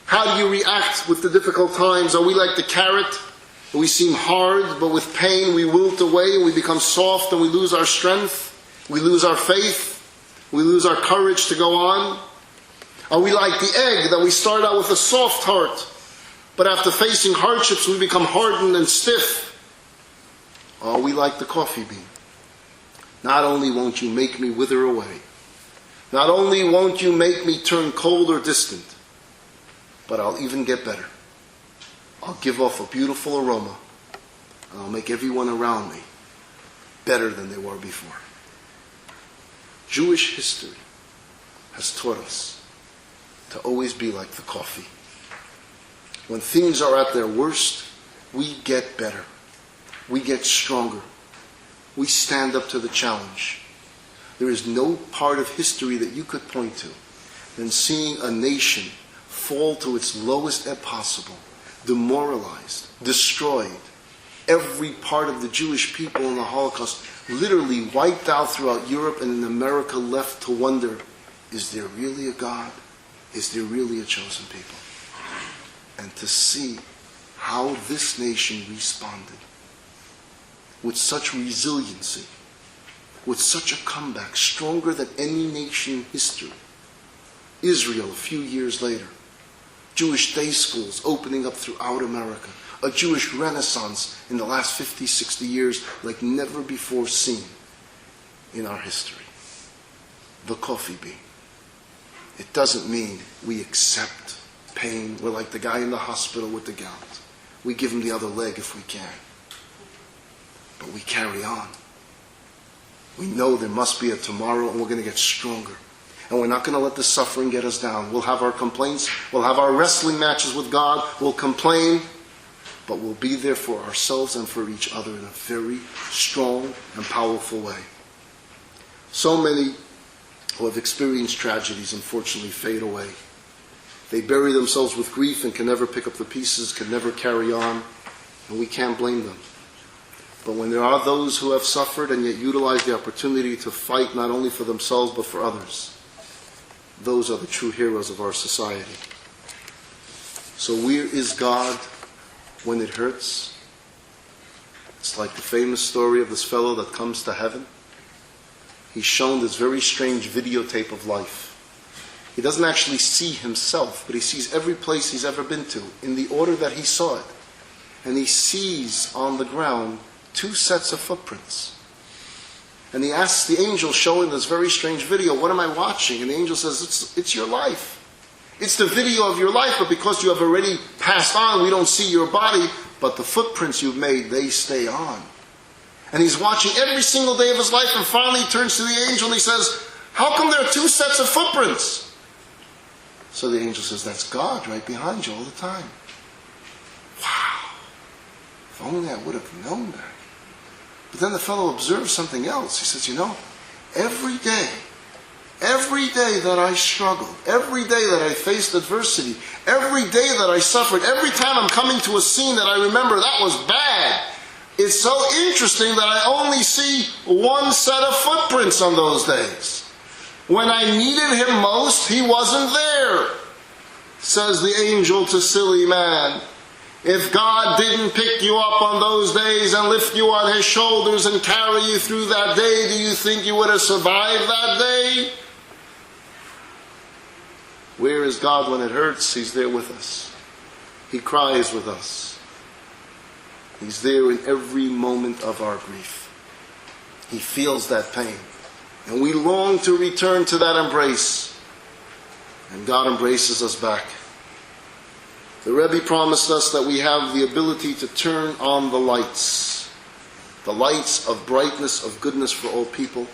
How do you react with the difficult times? Are we like the carrot? We seem hard, but with pain we wilt away and we become soft and we lose our strength. We lose our faith. We lose our courage to go on. Are we like the egg that we start out with a soft heart, But after facing hardships, we become hardened and stiff. Are we like the coffee bean? Not only won't you make me wither away, not only won't you make me turn cold or distant, but I'll even get better. I'll give off a beautiful aroma, and I'll make everyone around me better than they were before. Jewish history has taught us to always be like the coffee. When things are at their worst, we get better. We get stronger. We stand up to the challenge. There is no part of history that you could point to than seeing a nation fall to its lowest ebb possible, demoralized, destroyed. Every part of the Jewish people in the Holocaust literally wiped out throughout Europe, and in America left to wonder, is there really a God? Is there really a chosen people? And to see how this nation responded with such resiliency, with such a comeback, stronger than any nation in history. Israel a few years later, Jewish day schools opening up throughout America, a Jewish renaissance in the last 50, 60 years like never before seen in our history. The coffee bean. It doesn't mean we accept pain. We're like the guy in the hospital with the gout. We give him the other leg if we can. But we carry on. We know there must be a tomorrow, and we're going to get stronger. And we're not going to let the suffering get us down. We'll have our complaints. We'll have our wrestling matches with God. We'll complain. But we'll be there for ourselves and for each other in a very strong and powerful way. So many who have experienced tragedies unfortunately fade away. They bury themselves with grief and can never pick up the pieces, can never carry on, and we can't blame them. But when there are those who have suffered and yet utilize the opportunity to fight not only for themselves but for others, those are the true heroes of our society. So where is God when it hurts? It's like the famous story of this fellow that comes to heaven. He's shown this very strange videotape of life. He doesn't actually see himself, but he sees every place he's ever been to in the order that he saw it. And he sees on the ground 2 sets of footprints. And he asks the angel showing this very strange video, what am I watching? And the angel says, it's your life. It's the video of your life, but because you have already passed on, we don't see your body, but the footprints you've made, they stay on. And he's watching every single day of his life, and finally he turns to the angel and he says, how come there are 2 sets of footprints? So the angel says, that's God right behind you all the time. Wow. If only I would have known that. But then the fellow observes something else. He says, every day that I struggled, every day that I faced adversity, every day that I suffered, every time I'm coming to a scene that I remember that was bad, it's so interesting that I only see 1 set of footprints on those days. When I needed him most, he wasn't there. Says the angel to silly man. If God didn't pick you up on those days and lift you on his shoulders and carry you through that day, do you think you would have survived that day? Where is God when it hurts? He's there with us. He cries with us. He's there in every moment of our grief. He feels that pain. And we long to return to that embrace. And God embraces us back. The Rebbe promised us that we have the ability to turn on the lights of brightness, of goodness for all people.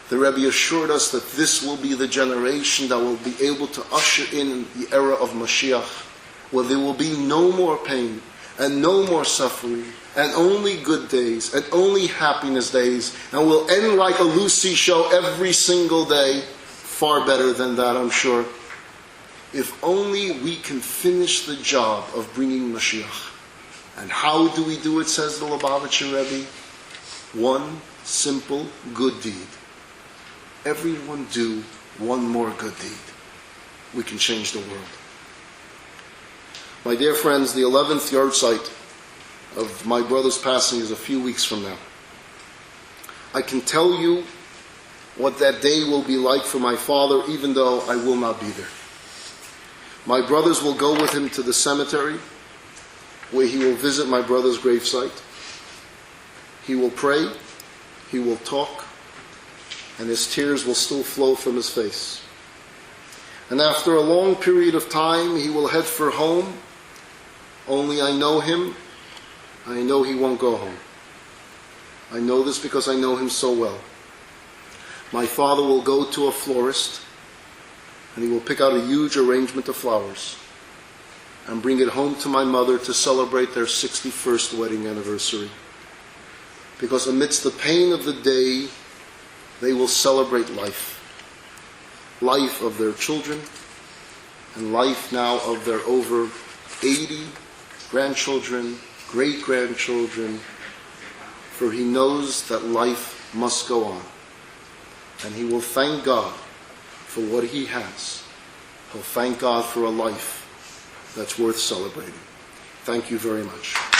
The Rebbe assured us that this will be the generation that will be able to usher in the era of Mashiach, where there will be no more pain and no more suffering, and only good days and only happiness days, and we'll end like a Lucy show every single day. Far better than that, I'm sure. If only we can finish the job of bringing Mashiach. And how do we do it, says the Lubavitcher Rebbe? 1 simple good deed. Everyone do 1 more good deed. We can change the world. My dear friends, the 11th yahrzeit of my brother's passing is a few weeks from now. I can tell you what that day will be like for my father, even though I will not be there. My brothers will go with him to the cemetery, where he will visit my brother's gravesite. He will pray, he will talk, and his tears will still flow from his face. And after a long period of time, he will head for home. Only I know him. I know he won't go home. I know this because I know him so well. My father will go to a florist, and he will pick out a huge arrangement of flowers and bring it home to my mother to celebrate their 61st wedding anniversary. Because amidst the pain of the day, they will celebrate life. Life of their children, and life now of their over 80 grandchildren, great-grandchildren, for he knows that life must go on. And he will thank God for what he has. He'll thank God for a life that's worth celebrating. Thank you very much.